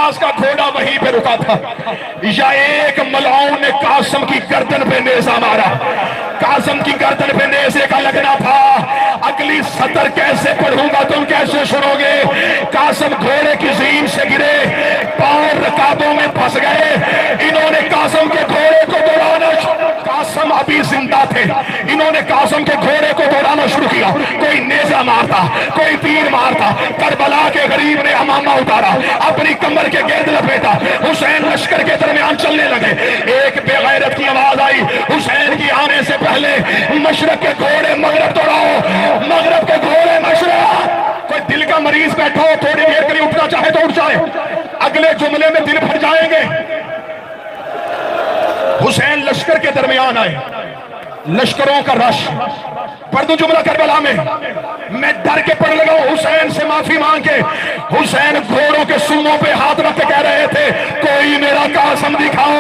अब्बास का घोड़ा वहीं पे रुका था, या एक मलाउन ने कासिम की गर्दन पे नेज़ा मारा। कासिम की गर्दन पे नेज़े का लगना था। अगली सतर कैसे पढ़ूंगा, तुम कैसे सुनोगे। कासिम घोड़े की ज़ीन से गिरे, पांव रकाबों में फंस गए। इन्होंने कासिम के घोड़े को दौड़ाना, कासिम अभी जिंदा थे, इन्होंने कासिम के घोड़े को दौड़ाना शुरू किया। कोई नेज़ा मारता, कोई तीर मारता। करबला के गरीब ने अमामा उतारा, अपनी कमर के गिर्द लपेटा। हुसैन लश्कर के दरमियान चलने लगे। एक बेगैरत की आवाज आई, हुसैन की आने से पहले मशरक के घोड़े मगरब दौड़ाओ, मगरब के घोड़े मशरक। कोई दिल का मरीज बैठा हो, थोड़ी देर के लिए उठना चाहे तो उठ जाए, अगले जुमले में दिल फट जाएंगे। हुसैन लश्कर के दरमियान आए, लश्करों का रश। पढ़ दूं जुमला करबला में, मैं डर के पढ़ लगा। हुसैन से माफी मांग के हुसैन घोड़ों के सूमों पे हाथ रख के कह रहे थे, कोई मेरा कासिम दिखाओ,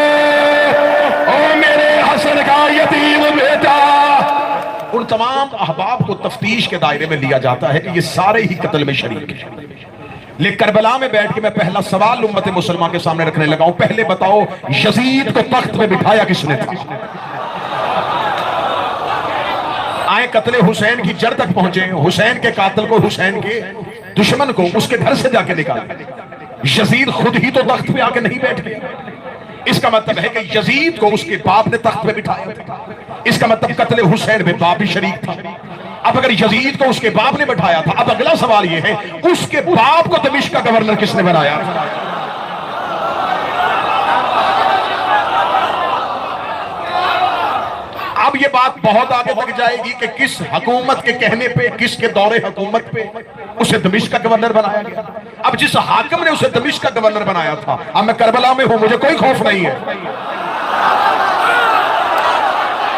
ओ मेरे हसन का यतीम बेटा। उन तमाम अहबाब को तफ्तीश के दायरे में लिया जाता है कि ये सारे ही कत्ल में शरीक हैं। लेकिन करबला में बैठ के मैं पहला सवाल उम्मत मुसलमान के सामने रखने लगा हूं, पहले बताओ यजीद को तख्त में बिठाया किसने था? आए कत्ले हुसैन की जड़ तक पहुंचे, हुसैन के कातिल को, हुसैन के दुश्मन को उसके घर से जाके निकाले। यजीद खुद ही तो तख्त पे आके नहीं बैठ गया। इसका मतलब है कि यजीद को उसके बाप ने तख्त पे बिठाया था। इसका मतलब कत्ले हुसैन में बाप भी शरीक था। अब अगर यजीद को उसके बाप ने बैठाया था, अब अगला सवाल यह है, उसके बाप को दमिश्क का गवर्नर किसने बनाया? अब ये बात बहुत आगे तक जाएगी कि किस हुकूमत के कहने पे, किसके दौरे हुकूमत पे उसे दमिश्क का गवर्नर बनाया गया। अब जिस हाकिम ने उसे दमिश्क का गवर्नर बनाया था, अब मैं करबला में हूं, मुझे कोई खौफ नहीं है।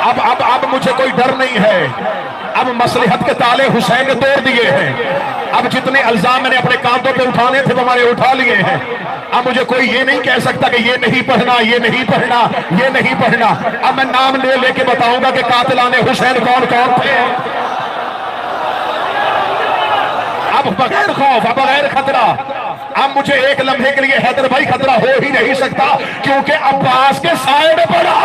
अब मुझे कोई डर नहीं है। अब मसलहत के ताले हुसैन ने तोड़ दिए हैं। अब जितने इल्जाम मैंने अपने कांधों पे उठाने थे वो मैंने उठा लिए हैं। अब मुझे कोई ये नहीं कह सकता कि ये नहीं पढ़ना, ये नहीं पढ़ना, ये नहीं पढ़ना। अब मैं नाम ले लेके बताऊंगा कि कातिलाने हुसैन कौन कौन थे। अब बगैर खौफ, अब बगैर खतरा। अब मुझे एक लम्हे के लिए हैदर भाई खतरा हो ही नहीं सकता, क्योंकि अब्बास के साए में पड़ा।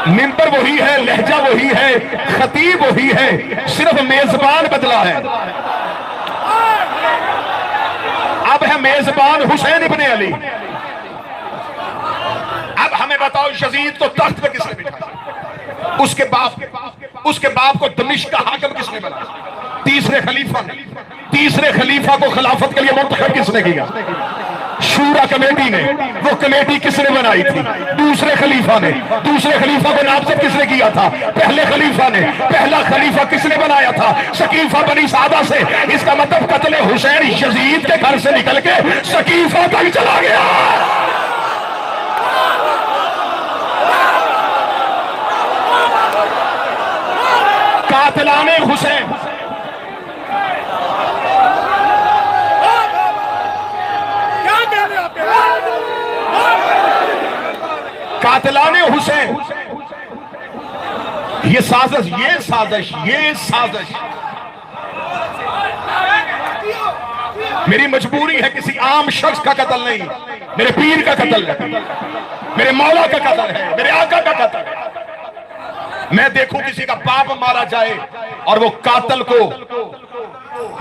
मिंबर वही है, लहजा वही है, खतीब वही है, सिर्फ मेजबान बदला है। अब है मेजबान हुसैन इब्ने अली। अब हमें बताओ यजीद को तख्त पे किसने बिठाया? उसके बाप को दमिश्क का हाकिम किसने बनाया? तीसरे खलीफा ने। तीसरे खलीफा को खिलाफत के लिए मुंतखब किसने किया? शूरा कमेटी ने। वो कमेटी किसने बनाई थी? दूसरे खलीफा ने। दूसरे खलीफा को नामजद किसने किया था? पहले खलीफा ने। पहला खलीफा किसने बनाया था? सकीफा बनी सादा से। इसका मतलब कत्ले हुसैन यजीद के घर से निकल के सकीफा तक चला गया। कातिलाने हुसैन, कातिलाने हुसैन, ये साजिश, ये साजिश, ये साजिश। मेरी मजबूरी है, किसी आम शख्स का कत्ल नहीं, मेरे पीर का कत्ल है, मेरे मौला का कत्ल है, मेरे आका का कत्ल है। मैं देखूं किसी का बाप मारा जाए और वो कातिल को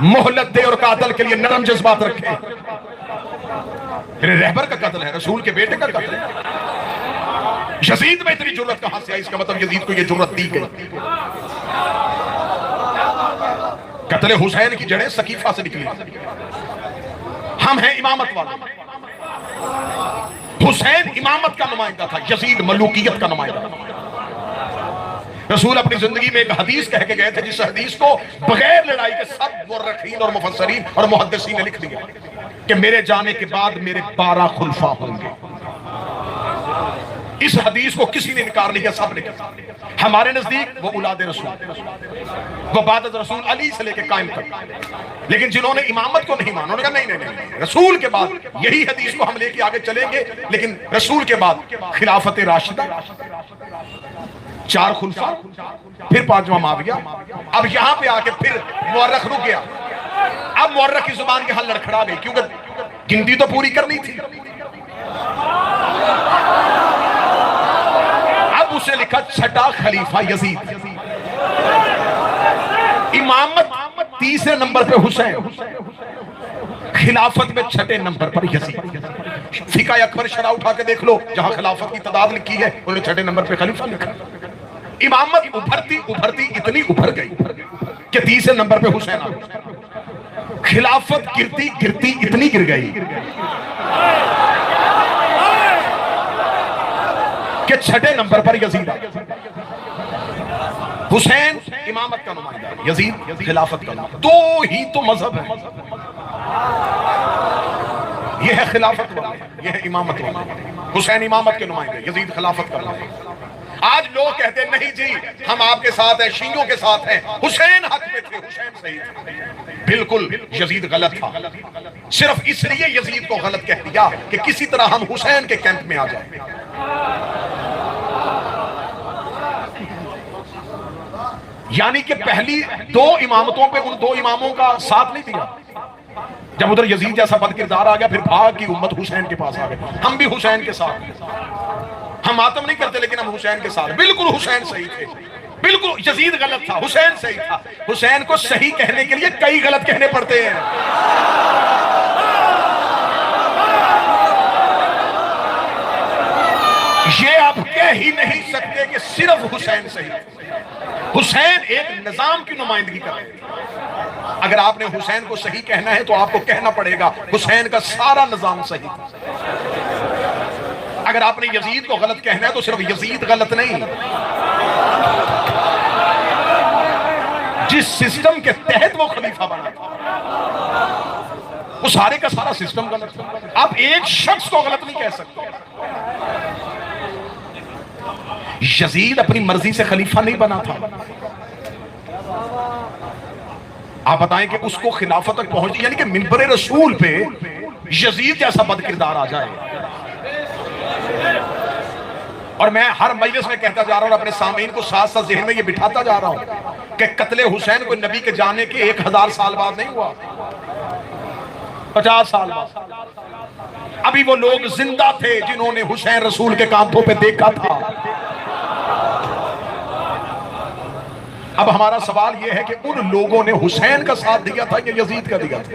मोहलत दे और कातिल के लिए नरम जज्बात रखे। मेरे रहबर का कत्ल है, रसूल के बेटे का कत्ल है। यजीद में इतनी जुर्रत कहां से आई? इसका मतलब यजीद को यह जुर्रत दी गई। कत्ले हुसैन की जड़ें सकीफा से निकली। हम हैं इमामत वाले। हुसैन इमामत का नुमाइंदा था, यजीद मलूकियत का नुमाइंदा था। रसूल अपनी जिंदगी में एक हदीस कह के गए थे, जिस हदीस को बगैर लड़ाई के सब मुर्रखीन और मुफस्सरीन और मुहद्दिसीन ने लिख दिया कि मेरे जाने के बाद मेरे 12 खुलफा होंगे। इस हदीस को किसी ने इनकार नहीं किया, सब ने किया। हमारे नजदीक वो औलाद रसूल, वो बाद रसूल अली से लेके कायम तक। लेकिन जिन्होंने इमामत को नहीं माना, उन्होंने कहा नहीं नहीं नहीं, रसूल के बाद यही हदीस को हम लेके आगे चलेंगे, लेकिन रसूल के बाद खिलाफत राशिदा, 4 खुलफा, फिर 5वां माविया। अब यहां पे आके फिर मुअर्रख रुक गया। मुअर्रख की जुबान के हाल लड़खड़ा गई, क्योंकि गिनती तो पूरी करनी थी। अब उसे लिखा छठा खलीफा यजीद, इमामत तीसरे नंबर पे हुसैन, खिलाफत में छठे नंबर पर यजीद। फिका अकबर शरा उठा के देख लो, जहां खिलाफत की तादाद लिखी है उन्होंने छठे नंबर पे खलीफा लिखा। इमामत उभरती उभरती इतनी उभर गई कि तीसरे नंबर पे हुसैन आ गया। खिलाफत गिरती गिरती इतनी गिर गई कि छठे नंबर पर यजीद आ गया। हुसैन इमामत का नुमाइंदा, यजीद खिलाफत का नुमाइंदा। दो ही तो मजहब है, यह है खिलाफत वाले, यह है इमामत वाले। हुसैन इमामत के नुमाइंदे, यजीद खिलाफत का नुमाइंदा। आज लोग कहते हैं नहीं जी हम आपके साथ हैं, शियों के साथ हैं, हुसैन हक में थे, हुसैन सही था। बिल्कुल यजीद गलत था, सिर्फ इसलिए यजीद को गलत कह दिया कि किसी तरह हम हुसैन के कैंप में आ जाए। यानी कि पहली दो इमामतों पे उन दो इमामों का साथ नहीं दिया। जब उधर यजीद जैसा बद किरदार आ गया, फिर भाग की उम्मत हुसैन के पास आ गई। हम भी हुसैन के साथ, हम मातम नहीं करते लेकिन हम हुसैन के साथ। बिल्कुल हुसैन सही थे, बिल्कुल यजीद गलत था, हुसैन सही था। हुसैन को सही कहने के लिए कई गलत कहने पड़ते हैं। ये आप कह ही नहीं सकते कि सिर्फ हुसैन सही। हुसैन एक निजाम की नुमाइंदगी कर रहे हैं। अगर आपने हुसैन को सही कहना है तो आपको कहना पड़ेगा हुसैन का सारा निजाम सही। अगर आपने यजीद को गलत कहना है तो सिर्फ यजीद गलत नहीं, जिस सिस्टम के तहत वो खलीफा बना वो सारे का सारा सिस्टम गलत है। आप एक शख्स को गलत नहीं कह सकते। यजीद अपनी मर्जी से खलीफा नहीं बना था। आप बताएं कि उसको खिलाफत तक पहुंच, यानी कि मिंबर रसूल पे यजीद जैसा बदकिरदार आ जाए। और मैं हर मजलिस में कहता जा रहा हूं, अपने सामीन को साथ साथ ज़हन में ये बिठाता जा रहा हूं कि कत्ले हुसैन को नबी के जाने के 1000 साल बाद नहीं हुआ, 50 साल बाद। अभी वो लोग जिंदा थे जिन्होंने हुसैन रसूल के कांधों पे देखा था। अब हमारा सवाल यह है कि उन लोगों ने हुसैन का साथ दिया था या यजीद का दिया था?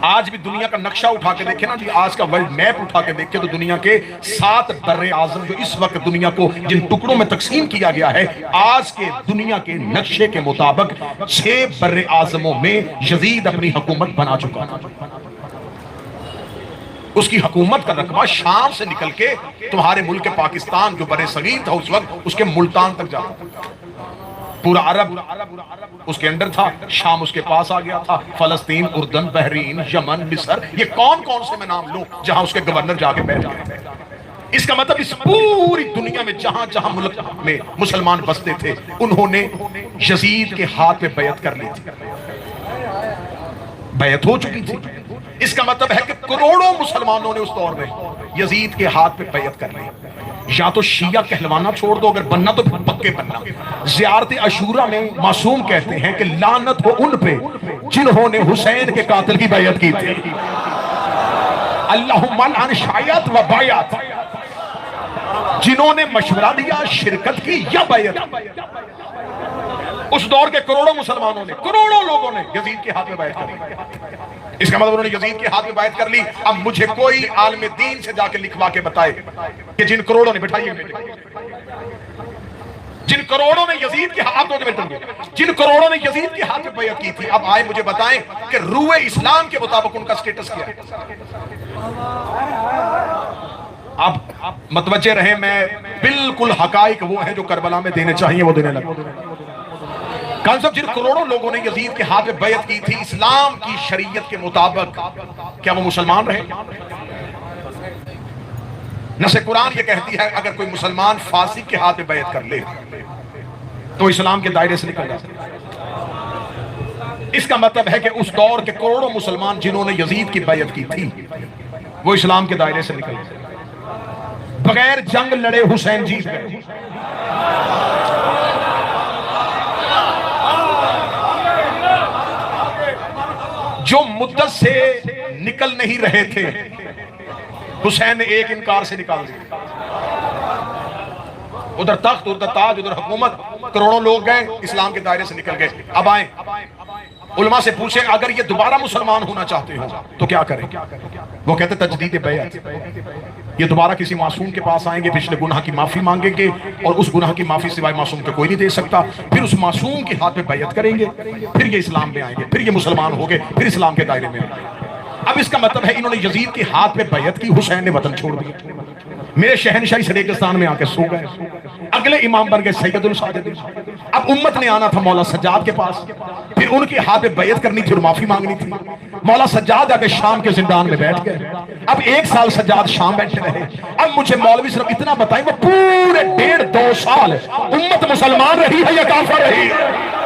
आज भी दुनिया का नक्शा उठा के देखे ना जी, आज का वर्ल्ड मैप उठा के देखे तो दुनिया के 7 बर्रे आजम जो इस वक्त दुनिया को जिन टुकड़ों में तकसीम किया गया है, आज के दुनिया के नक्शे के मुताबिक 6 बर्रे आजमों में यजीद अपनी हुकूमत बना चुका था। उसकी हुकूमत का रकबा शाम से निकल के तुम्हारे मुल्क पाकिस्तान जो बड़े सगीर था उस वक्त, उसके मुल्तान तक जाता। पूरा अरब उसके अंदर था, शाम उसके पास आ गया था, फलस्तीन, उर्दन, बहरीन, यमन, मिस्र, ये कौन कौन से मैं नाम लूं जहां उसके गवर्नर जाके बैठ गए। इसका मतलब इस पूरी दुनिया में जहां जहां मुल्क में मुसलमान बसते थे उन्होंने यजीद के हाथ में बैत कर ली थी, बैत हो चुकी थी। इसका मतलब है कि करोड़ों मुसलमानों ने उस दौर में यजीद के हाथ पे बैत कर ली। या तो शिया कहलवाना छोड़ दो, अगर बनना तो पक्के बनना। ज़ियारत अशूरा में मासूम कहते हैं कि लानत हो उन पे जिन्होंने हुसैन के कातिल की बैत की थी। अल्लाहुम्मा लान शायत व बायत, जिन्होंने मशवरा दिया, शिरकत की या बैत। उस दौर के करोड़ों मुसलमानों ने, करोड़ों लोगों ने यजीद के हाथ में बैत कर ली। इसका मतलब उन्होंने यजीद के हाथ में बैत कर ली। अब मुझे कोई आलिम दीन से जाके लिखवा के बताए कि जिन करोड़ों ने, बिठाइए, जिन करोड़ों ने यजीद के हाथ में, जिन करोड़ों ने यजीद के हाथ में बैत की थी, अब आए मुझे बताएं कि रूए इस्लाम के मुताबिक उनका स्टेटस क्या है। अब मतवज्जे रहे, मैं बिल्कुल हकाइक वो है जो करबला में देने चाहिए वो देने लगा। साहब, जिन करोड़ों लोगों ने यजीद के हाथ में बैत की थी इस्लाम की शरीयत के मुताबिक, क्या वो मुसलमान रहे? नसे कुरान ये कहती है अगर कोई मुसलमान फासिक के हाथ में बैत कर ले तो इस्लाम के दायरे से निकल जाता है। इसका मतलब है कि उस दौर के करोड़ों मुसलमान जिन्होंने यजीद की बैत की थी वो इस्लाम के दायरे से निकल गए। बगैर जंग लड़े हुसैन जीत गए। जो मुद्दत से निकल नहीं रहे थे, हुसैन ने एक इनकार से निकाल दिया। उधर तख्त, उधर ताज, उधर हुकूमत, करोड़ों लोग गए, इस्लाम के दायरे से निकल गए। अब आए उलमा से पूछे, अगर ये दोबारा मुसलमान होना चाहते हो तो क्या करें? वो कहते तजदीद बैअत। ये दोबारा किसी मासूम के पास आएंगे, पिछले गुनाह की माफी मांगेंगे, और उस गुनाह की माफी सिवाय मासूम को कोई नहीं दे सकता। फिर उस मासूम के हाथ में बैअत करेंगे, फिर ये इस्लाम में आएंगे, फिर ये मुसलमान हो गए, फिर इस्लाम के दायरे में आएंगे। अब इसका मतलब है इन्होंने यजीद के हाथ में बैअत की, हुसैन ने वतन छोड़ दिया, मेरे शहनशाही रेगिस्तान में आके सो गए। अगले इमाम बन गए सैयदुल साजिदीन। अब उम्मत ने आना था मौला सज्जाद के पास, फिर उनके हाथ में बैयत करनी थी और माफी मांगनी थी। मौला सज्जाद आके शाम के जिंदान में बैठ गए। अब 1 साल सज्जाद शाम बैठे रहे। अब मुझे मौलवी सिर्फ इतना बताएं, वो पूरे 1.5-2 साल उम्मत मुसलमान रही है या काफिर रही है?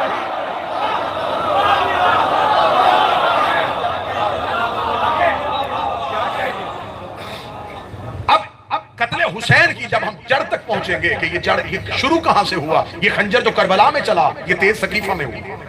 कत्ले हुसैन की जब हम जड़ तक पहुंचेंगे कि ये जड़, ये शुरू कहां से हुआ, ये खंजर जो करबला में चला, ये तेज सकीफा में हुआ।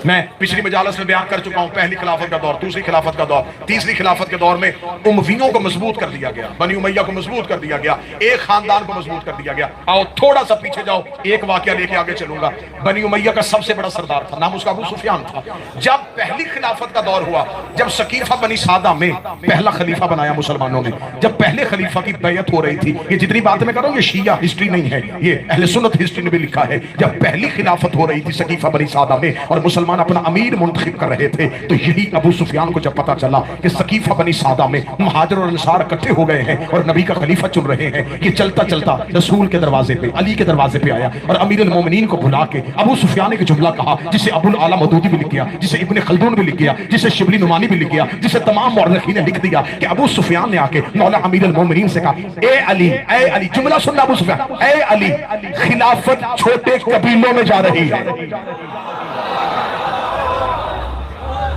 मैं पिछली मजालस में बयान कर चुका हूं, पहली खिलाफत का दौर, दूसरी खिलाफत का दौर, तीसरी खिलाफत के दौर में उमवियों को मजबूत कर दिया गया, बनी उमैया को मजबूत कर दिया गया, एक खानदान को मजबूत कर दिया गया। आओ थोड़ा सा पीछे जाओ, एक वाकया लेके आगे चलूंगा। बनी उमैया का सबसे बड़ा सरदार था, नाम उसका अबू सुफियान था। जब पहली खिलाफत का दौर हुआ, जब सकीफा बनी सादा में पहला खलीफा बनाया मुसलमानों ने, जब पहले खलीफा की बैयत हो रही थी, ये जितनी बातें मैं कर रहा हूं ये शिया हिस्ट्री नहीं है, ये अहले सुन्नत हिस्ट्री ने भी लिखा है। जब पहली खिलाफत हो रही थी सकीफा बनी सादा में और मुसलमान अपना अमीर मुंतखब कर रहे थे, तो यही अबू सुफियान को जब पता चला कि सकीफा बनी सादा में मुहाजिर और अंसार इकट्ठे हो गए हैं और नबी का खलीफा चुन रहे हैं, कि चलता चलता रसूल के दरवाजे पे, अली के दरवाजे पे आया और अमीर अल मोमिनीन को बुला के अबू सुफियान ने एक जुमला कहा, जिसे अबुल आला मदूदी भी लिख गया, जिसे इब्ने खल्दून भी लिख गया, जिसे शिबली नुमानी भी लिख गया, जिसे तमाम मुअर्रिखीन ने लिख दिया, कि अबू सुफियान ने आके मौला अमीर अल मोमिनीन से कहा, ए अली, जुमला सुनना अबू सुफियान, ए अली, खिलाफत छोटे कबीलों में जा रही है।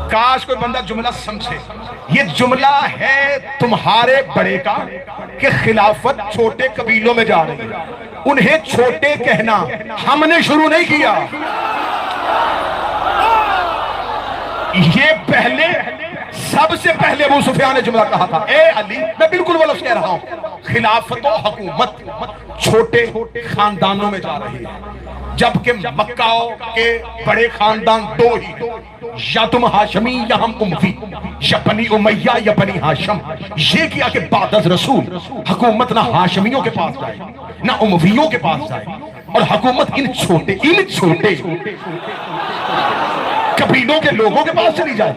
काश कोई बंदा जुमला समझे, ये जुमला है तुम्हारे बड़े का कि खिलाफत छोटे कबीलों में जा रही है। उन्हें छोटे कहना हमने शुरू नहीं किया, ये पहले, सबसे पहले अबू सुफियान ने जुमला कहा था, ए अली, मैं बिल्कुल वो लफ्ज़ कह रहा हूं, खिलाफत और हुकूमत छोटे खानदानों में जा रही है, जबकि मक्का के बड़े खानदान 2 ही, या तुम हाशमी या हम उम्वी, या बनी उमैया या बनी हाशम। ये किया कि बादज रसूल हुकूमत ना हाशमियों के पास जाए ना उमवियों के पास जाए, और हुकूमत इन छोटे कबीलों के लोगों के पास चली जाए।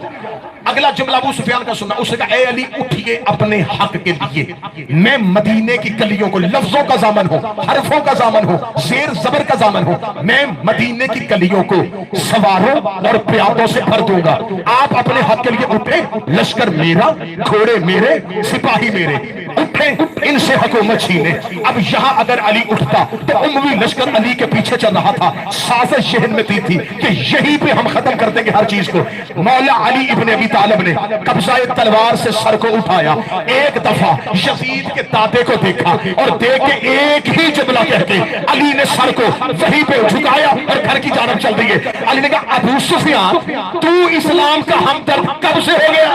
अगला जुमला अबू सुफियान का सुनना, उसने कहा, ए अली उठिए अपने हक के लिए, मैं मदीने की गलियों को, लफ्जों का जामन हो, हरफों का जामन हो, शेर जबर का जामन हो, मैं मदीने की गलियों को सवारों और प्यादों से भर दूंगा। आप अपने हक के लिए उठे, लश्कर मेरा, घोड़े मेरे, सिपाही मेरे, उठे, इनसे हुकूमत छीने। अब यहाँ अगर अली उठता तो उम्मी लश्कर अली के पीछे चल रहा था, साजिश जहन में थी कि यहीं पे हम खत्म कर देंगे हर चीज को। मौला अली इब्ने अबी तालिब ने कब्ज़ाए तलवार से सर को उठाया, एक दफा यजीद के दादे को देखा और देख के एक ही जुमला कह के अली ने सर को वहीं पे झुकाया और घर की जानब चल दिए। अली ने कहा, अबू सुफियान, तू इस्लाम का हमदर्द कब से हो गया?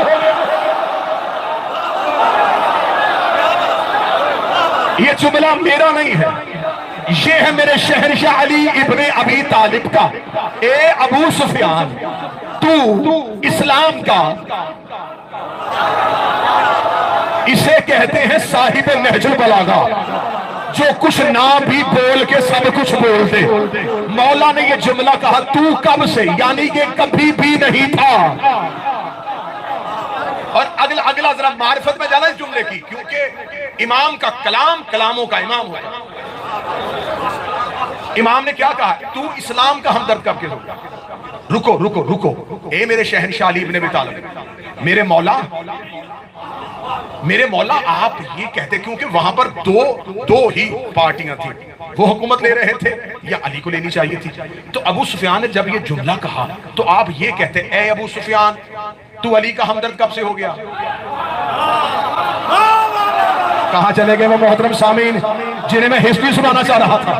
ये जुमला मेरा नहीं है, ये है मेरे शहनशाह अली इब्ने अबी तालिब का। ए अबू सुफियान, तू इस्लाम का, इसे कहते हैं साहिब नहजुल बलागा, जो कुछ ना भी बोल के सब कुछ बोल दे। मौला ने ये जुमला कहा, तू कब से, यानी कि कभी भी नहीं था। और अगला जरा मारिफत में जाना इस जुमले की, क्योंकि इमाम का कलाम कलामों का इमाम हुआ। इमाम ने क्या कहा, तू इस्लाम का हमदर्द कब के होगा? रुको रुको रुको, ए मेरे शहनशाह अली इब्ने अबी तालिब, मेरे मौला आप ये कहते, क्योंकि वहां पर दो ही पार्टियां थी, वो हुकूमत ले रहे थे या अली को लेनी चाहिए थी। तो अबू सुफियान ने जब ये जुमला कहा तो आप ये कहते, ए अबू सुफियान, तू अली का हमदर्द कब से हो गया? कहां चले गए वो मोहतरम सामीन जिन्हें मैं हिस्ट्री सुनाना चाह रहा था?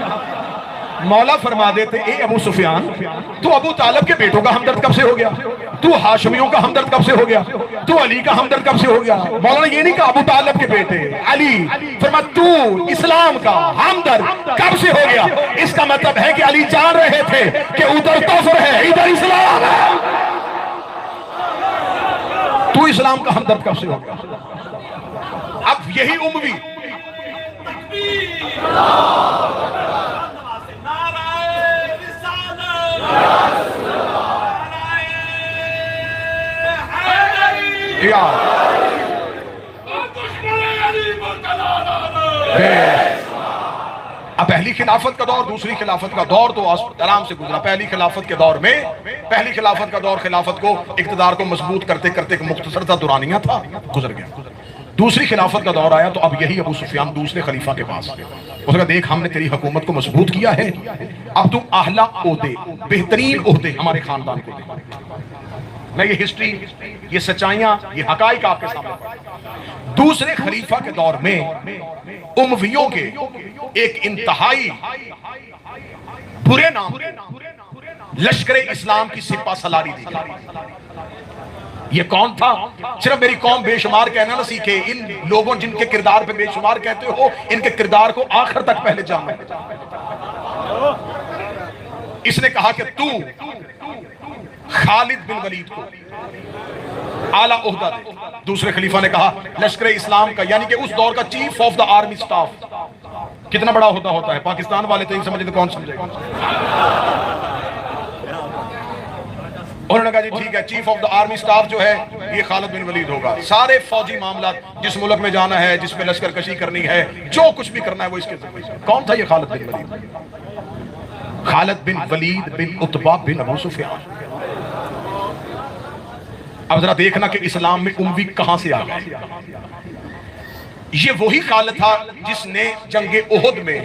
मौला फरमा देते, ए अबू सुफियान, तू अबू तालिब के बेटों का हमदर्द कब से हो गया? तू हाशमियों का हमदर्द कब से हो गया? तू अली का हमदर्द कब से हो गया? मौला ने ये नहीं कहा अबू तालिब के बेटे अली, फरमा तू इस्लाम का हमदर्द कब से हो गया? इसका मतलब है कि अली जान रहे थे कि उधर कुफ्र है, इधर इस्लाम है। तू इस्लाम का हमदर्द कब से हो गया? अब यही उम्मी अब पहली खिलाफत का दौर, दूसरी खिलाफत का दौर तो आराम से गुजरा। पहली खिलाफत के दौर में, पहली खिलाफत का दौर खिलाफत को, इक़्तिदार को मजबूत करते करते एक मुख्तसर सा दुरानिया था, गुजर गया। दूसरी खिलाफत का दौर आया तो अब यही अबू सुफियान दूसरे खलीफा के पास, उसने देख हमने तेरी हुकूमत को मजबूत किया है, अब तू आला ओहदे, बेहतरीन ओहदे हमारे खानदान को दे। मैं ये हिस्ट्री, ये सच्चाइयां, ये हकाइक आपके सामने। दूसरे खलीफा के दौर में उमवियों के एक इंतहाई बुरे नाम लश्कर इस्लाम की सिपा सलारी दी गई। ये कौन था? सिर्फ मेरी कौम बेशुमार कहना ना सीखे, इन लोगों जिनके किरदार पे बेशुमार कहते हो, इनके किरदार को आखिर तक पहले जानो। इसने कहा कि तू खालिद बिन वलीद को आला ओहदा दे। दूसरे खलीफा ने कहा लश्कर इस्लाम का, यानी कि उस दौर का chief of the army staff, कितना बड़ा ओहदा होता है? पाकिस्तान वाले तो नहीं समझे तो कौन समझेगा? उन्होंने कहा जी ठीक है, chief of the army staff जो है ये खालिद बिन वलीद होगा। सारे फौजी मामला, जिस मुल्क में जाना है, जिसमें लश्कर कशी करनी है, जो कुछ भी करना है वो इसके ज़िम्मे। कौन था ये खालिद बिन वलीद? खालिद बिन वलीद बिन उतबा बिन अबू सुफियान। अब जरा देखना कि इस्लाम में उम्वी कहां से आ गए। ये वही खालिद था जिसने जंगे ओहद में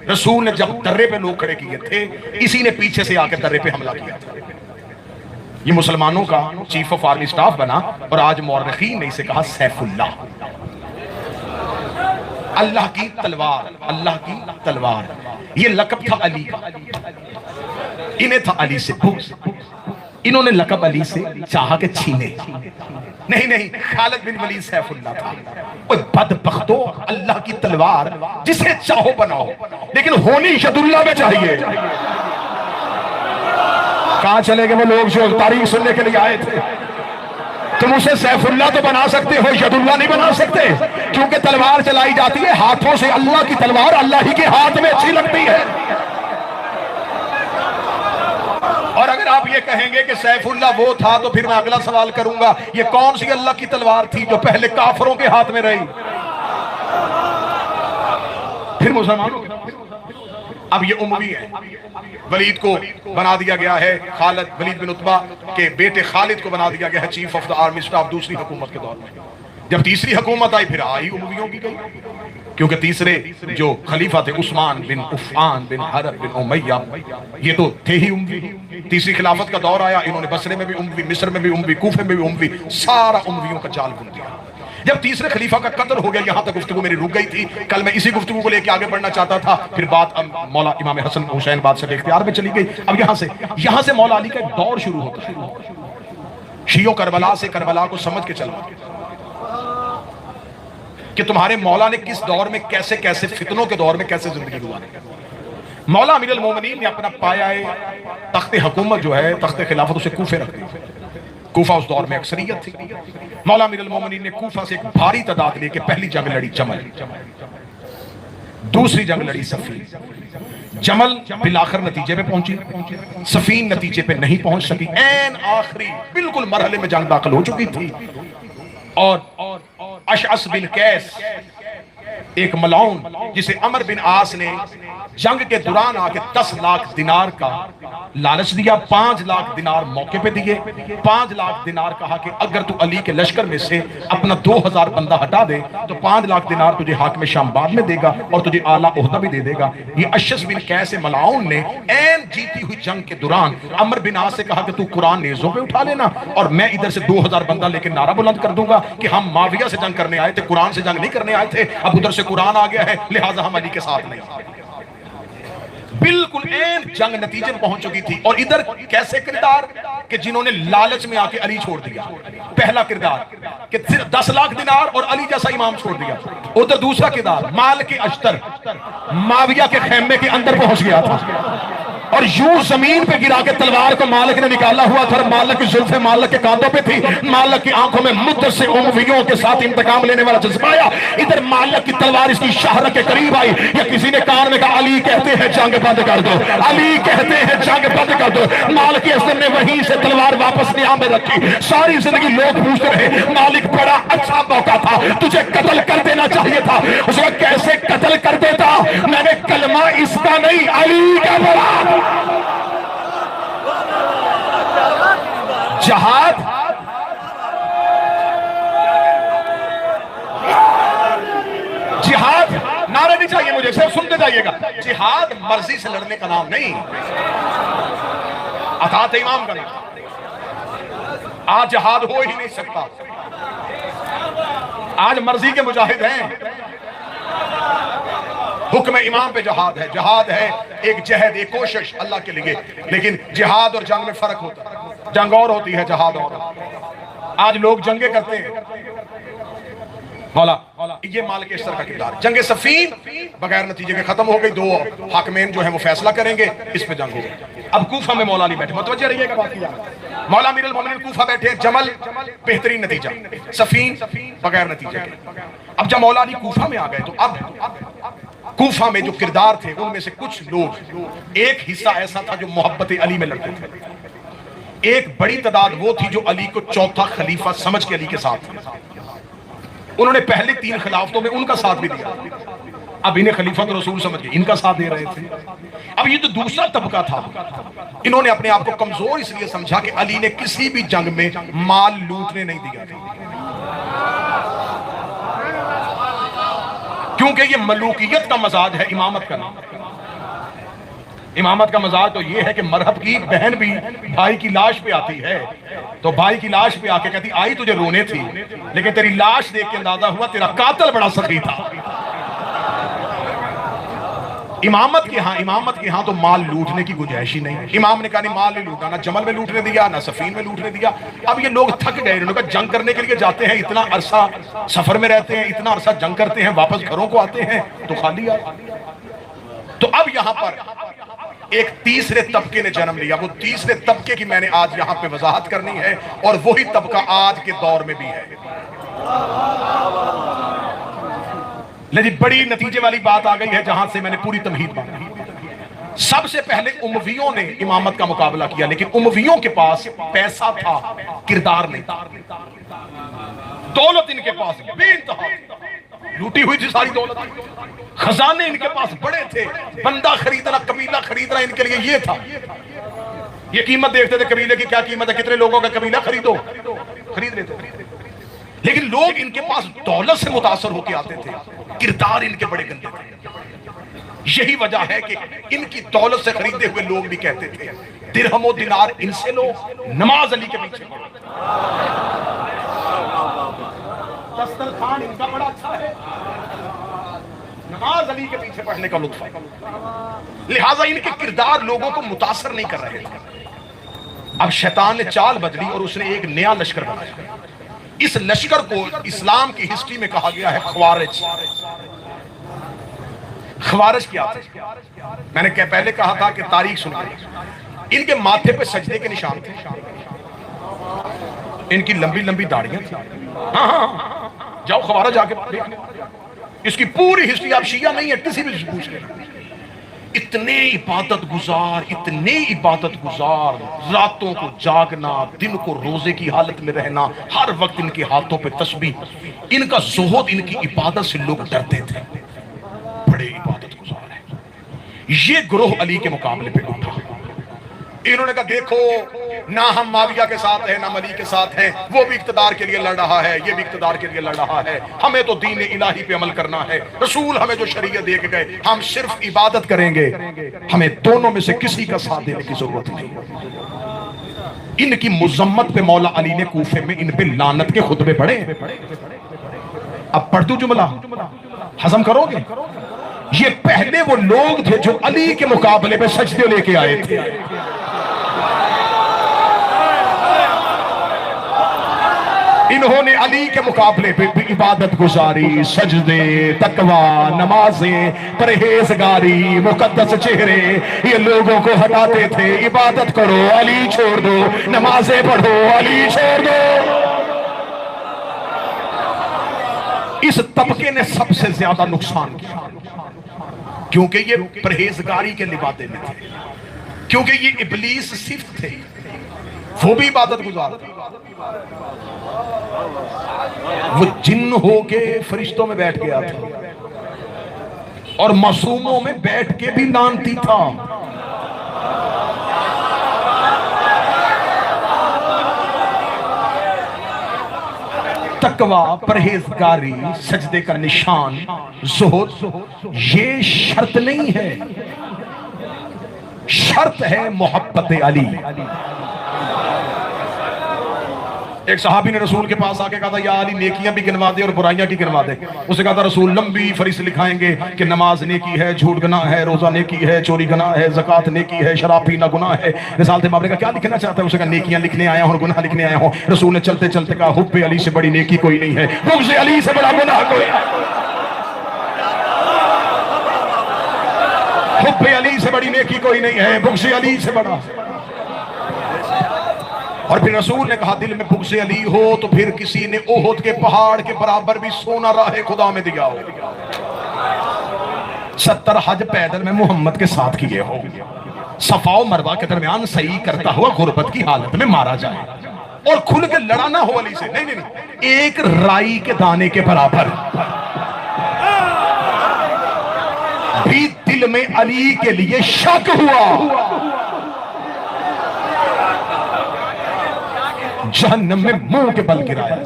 रसूल ने जब दर्रे पे लोग खड़े किए थे, इसी ने पीछे से आकर दर्रे पे हमला किया था। ये मुसलमानों का चीफ ऑफ आर्मी स्टाफ बना और आज मौरखीन ने इसे कहा सैफुल्लाह, अल्लाह की तलवार, अल्लाह की तलवार। ये लकब था अली का, इन्हें था अली से बुग़्ज़, इन्होंने लकब अली से चाहा के छीने। नहीं नहीं, खालिद बिन वलीद सैफुल्लाह था। बदबख्तो, अल्लाह की तलवार जिसे चाहो बनाओ, लेकिन होनी यदुल्लाह में चाहिए। कहां चले गए वो लोग जो तारीख सुनने के लिए आए थे? तुम उसे सैफुल्लाह तो बना सकते हो, यदुल्लाह नहीं बना सकते, क्योंकि तलवार चलाई जाती है हाथों से। अल्लाह की तलवार अल्लाह ही के हाथ में अच्छी लगती है। और अगर आप ये कहेंगे कि सैफुल्लाह वो था, तो फिर मैं अगला सवाल करूंगा, ये कौन सी अल्लाह की तलवार थी जो पहले काफरों के हाथ में रही, फिर मुसलमानों? अब ये उम्वी है। वलीद को बना दिया गया है, खालिद वलीद बिन उतबा के बेटे खालिद को बना दिया गया है chief of the army staff दूसरी हुकूमत के दौर में। जब तीसरी हुकूमत आई फिर आई उम्वियों की गई, क्योंकि तीसरे जो खलीफा थे उस्मान बिन उफ़ान बिन हरब बिन उमैया, ये तो थे ही उम्वी। तीसरी खिलाफत का दौर आया, इन्होंने बसरे में भी उम्वी, मिस्र में भी उम्वी, कूफे में भी उम्वी, सारा उम्वियों का जाल बुन दिया। जब तीसरे खलीफा का कत्ल हो गया, यहां तक गुफ्तगू मेरी रुक गई थी। कल मैं इसी गुफ्तगू को लेकर आगे बढ़ना चाहता था, फिर बात मौला इमाम हसन हुसैन बादशाह के इख्तियार में चली गई। अब यहां से मौला अली का एक दौर शुरू होता है। शियो करबला से करबला को समझ के चलना कि तुम्हारे मौला ने किस दौर में कैसे कैसे फितनों के दौर में कैसे जिंदगी गुजारी। मौला अमीरुल मोमिनीन ने अपना पाया तख्ते हुकूमत जो है, तख्ते खिलाफत, उसे कूफे रख दिया। कूफा उस दौर में अक्सरियत थी। मौला अमीरुल मोमिनीन ने कूफा से एक भारी तादाद लेके पहली जंग लड़ी जमल, दूसरी जंग लड़ी सफीन। जमल बिलाखिर नतीजे पे पहुंची, सफीन नतीजे पे नहीं पहुंच सकी। ऐन आखिरी बिल्कुल मरहले में जंग दाखिल हो चुकी थी और अशअस बिन कैस, एक मलाउन जिसे अमर बिन आस ने जंग के दौरान आके 10 लाख दिनार का लालच दिया, 5 लाख दिनार मौके पे दिए। 5 लाख दिनार कहा कि अगर तू अली के लश्कर में से अपना 2000 बंदा हटा दे तो 5 लाख दिनार तुझे हाकिम शाम बाद में देगा और तुझे आला ओहदा भी दे देगा। ये अशअस बिन कैस मलाउन ने ऐन जीती हुई जंग के दौरान अमर बिन आस से कहा कि तू कुरान नेज़ों पे उठा लेना और मैं इधर से 2000 बंदा लेके नारा बुलंद कर दूंगा कि हम माविया से जंग करने आए थे, कुरान से जंग नहीं करने आए थे। अब उधर से कुरान आ गया है, लिहाजा हम अली के साथ नहीं। बिल्कुल एन जंग नतीजे में पहुंच चुकी थी। और इधर कैसे किरदार कि जिन्होंने लालच में आके अली छोड़ दिया, पहला किरदार कि सिर्फ 10 लाख दिनार और अली जैसा इमाम छोड़ दिया। उधर दूसरा किरदार माल के अश्तर माविया के खेमे के अंदर पहुंच गया था और यूं जमीन पे गिरा के तलवार को मालिक ने निकाला हुआ था। मालिक की जुल्फे मालिक के कांधों पे थी, मालिक की आंखों में मुद्दत से उमवियों के साथ इंतकाम लेने वाला जज्बा आया। इधर मालिक की तलवार इसकी शाहरग के करीब आई, या किसी ने कान में कहा अली कहते हैं जंग बंद कर दो, अली कहते हैं जंग बंद कर दो। मालिक के असलम ने वहीं से तलवार वापस निगाह में रखी। सारी जिंदगी लोग पूछते रहे मालिक बड़ा अच्छा मौका था, तुझे कत्ल कर देना चाहिए था। उसने कैसे कत्ल कर देता, मैंने कलमा इसका नहीं अली का बोला। जहाद जिहाद नारा नहीं चाहिए मुझे, सिर्फ सुनते जाइएगा। जिहाद मर्जी से लड़ने का नाम नहीं, अतात इमाम का नाम। आज जिहाद हो ही नहीं सकता। आज मर्जी के मुजाहिद हैं, हुक्म इमाम पे जहाद है। जहाद है एक जहद, एक कोशिश अल्लाह के लिए। लेकिन जिहाद और जंग में फर्क होता है, जंग और होती है, जहाद और। आज लोग जंगे करते हैं। मौला ये माल के इस तरह का किरदार। जंग सफीन बगैर नतीजे के खत्म हो गई। 2 हाकिमैन जो है वो फैसला करेंगे, इस पे जंग हो गई। अब कूफा में मौला अली बैठे, मुतवज्जह रहिएगा बात की। मौला अमीरुल मोमिनीन कूफा बैठे। जमल बेहतरीन नतीजा, सफीन बगैर नतीजे के। अब जब मौला अली कूफा में आ गए तो अब कूफा में जो किरदार थे उनमें से कुछ लोग, एक हिस्सा ऐसा था जो मोहब्बत अली में लड़ते थे, एक बड़ी तादाद वो थी जो अली को चौथा खलीफा समझ के अली के साथ थे। उन्होंने पहले 3 खिलाफतों में उनका साथ भी दिया, अब इन्हें खलीफा तो रसूल समझ के इनका साथ दे रहे थे। अब ये तो दूसरा तबका था, इन्होंने अपने आप को कमजोर इसलिए समझा कि अली ने किसी भी जंग में माल लूटने नहीं दिया था, क्योंकि ये मलूकियत का मजाज है, इमामत का नहीं। इमामत का मजाज तो ये है कि मरहब की बहन भी भाई की लाश पे आती है, तो भाई की लाश पे आके कहती आई तुझे रोने थी, लेकिन तेरी लाश देख के अंदाजा हुआ तेरा कातिल बड़ा सखी था। इमामत के यहाँ तो माल लूटने की गुंजाइश ही नहीं। इमाम ने कहा नहीं, माल नहीं लूटा, ना जमल में लूटने दिया, ना सफीन में लूटने दिया। अब ये लोग थक गए, इन्होंने कहा जंग करने के लिए जाते हैं, इतना अरसा सफर में रहते हैं, इतना अरसा जंग करते हैं, वापस घरों को आते हैं तो खाली आ। तो अब यहाँ पर एक तीसरे तबके ने जन्म लिया। वो तीसरे तबके की मैंने आज यहाँ पे वजाहत करनी है, और वही तबका आज के दौर में भी है। लेकिन बड़ी नतीजे वाली बात आ गई है जहां से मैंने पूरी तमहीद मांगी। सबसे पहले उमवियों ने इमामत का मुकाबला किया, लेकिन उमवियों के पास पैसा था, किरदार नहीं था। दौलत इनके पास बेइंतहा, लूटी हुई थी सारी दौलत, खजाने इनके पास बड़े थे, बंदा खरीदना, कबीला खरीदना इनके लिए ये था। ये कीमत देखते थे कबीले की, क्या कीमत है, कितने लोगों का कबीला खरीदो, खरीद लेते। लेकिन लोग इनके पास दौलत से मुतासर होकर आते थे, किरदार इनके बड़े गंदे थे। यही वजह है कि इनकी दौलत से खरीदे हुए लोग भी कहते थे दिरहमो दिनार इनसे लो, नमाज अली के पीछे। दस्तरखान इनका बड़ा अच्छा है, नमाज अली के पीछे पढ़ने का लुत्फ है। लिहाजा इनके किरदार लोगों को मुतासर नहीं कर रहे थे। अब शैतान ने चाल बदली और उसने एक नया लश्कर बनाया। इस लश्कर को इस्लाम की हिस्ट्री में कहा गया है ख्वारिज। ख्वारिज क्या थे? मैंने पहले कहा था कि तारीख सुनिए। इनके माथे पे सजदे के निशान थे, इनकी लंबी लंबी दाढ़ियां थी। हाँ, जाओ ख्वारिज जाके देख लो, इसकी पूरी हिस्ट्री। आप शिया नहीं है, किसी भी पूछ लेना। इतने इबादत गुजार, रातों को जागना, दिन को रोजे की हालत में रहना, हर वक्त इनके हाथों पे तस्बीह। इनका ज़ुहद, इनकी इबादत से लोग डरते थे, बड़े इबादत गुजार है। ये ग्रोह अली के मुकाबले पे उठा। इन्होंने कहा देखो ना हम माविया के साथ हैं ना अली के साथ हैं, वो भी इख्तिदार के लिए लड़ रहा है, ये भी इख्तिदार के लिए लड़ रहा है, हमें तो दीन इलाही पे अमल करना है, रसूल हमें जो शरीयत दे के गए हम सिर्फ इबादत करेंगे, हमें दोनों में से किसी का साथ देने की जरूरत नहीं। इनकी मुजम्मत पे मौला अली ने कूफे में इन पे लानत के खुतबे पढ़े। अब पढ़ दूं जुमला, हजम करोगे? ये पहले वो लोग थे जो अली के मुकाबले में सजदे लेके आए थे। इन्होंने अली के मुकाबले पे भी इबादत गुजारी, सजदे, तकवा, नमाजें, परहेजगारी, मुकद्दस चेहरे ये लोगों को हटाते थे। इबादत करो, अली छोड़ दो, नमाजें पढ़ो, अली छोड़ दो। इस तबके ने सबसे ज्यादा नुकसान किया क्योंकि ये परहेजगारी के लिबादे में थे, क्योंकि ये इब्लीस सिफ्त थे, वो भी इबादत गुजार थे। वो जिन्न होके फरिश्तों में बैठ गया था और मासूमों में बैठ के भी लानती था। तकवा, परहेजगारी, सजदे का निशान, ज़ुहद, ये शर्त नहीं है, शर्त है मोहब्बत अली। एक सहाबी ने रसूल के पास आके कहा था, या अली नेकियां भी गिनवा दे और बुराइयां भी गिनवा दे। उसने कहा था, रसूल लंबी फरिस्त लिखाएंगे कि नमाज नेकी है, झूठ गुनाह है, रोजा नेकी है, चोरी गुनाह है, ज़कात नेकी है, शराब पीना गुनाह है। रिसालत मामले का क्या लिखना चाहता है? उसने कहा, नेकियां लिखने आया हूं, गुनाह लिखने आया हूं। रसूल ने चलते चलते कहा, हुब्बे अली से बड़ी नेकी कोई नहीं है, बुग़्ज़ अली से बड़ा गुनाह कोई नहीं। हुब्बे अली से बड़ी नेकी कोई नहीं है, बुग़्ज़ अली से बड़ा। और फिर रसूल ने कहा, दिल में बुग़्ज़ अली हो तो फिर किसी ने ओहद के पहाड़ के बराबर भी सोना राहे खुदा में दिया हो। 70 हज पैदल में मोहम्मद के साथ किए हो, सफा और मरवा के दरमियान सही करता हुआ गुर्बत की हालत में मारा जाए और खुल के लड़ा ना हो अली से, नहीं नहीं नहीं, एक राई के दाने के बराबर भी दिल में अली के लिए शक हुआ, जहन्नम में मुंह के बल गिराया।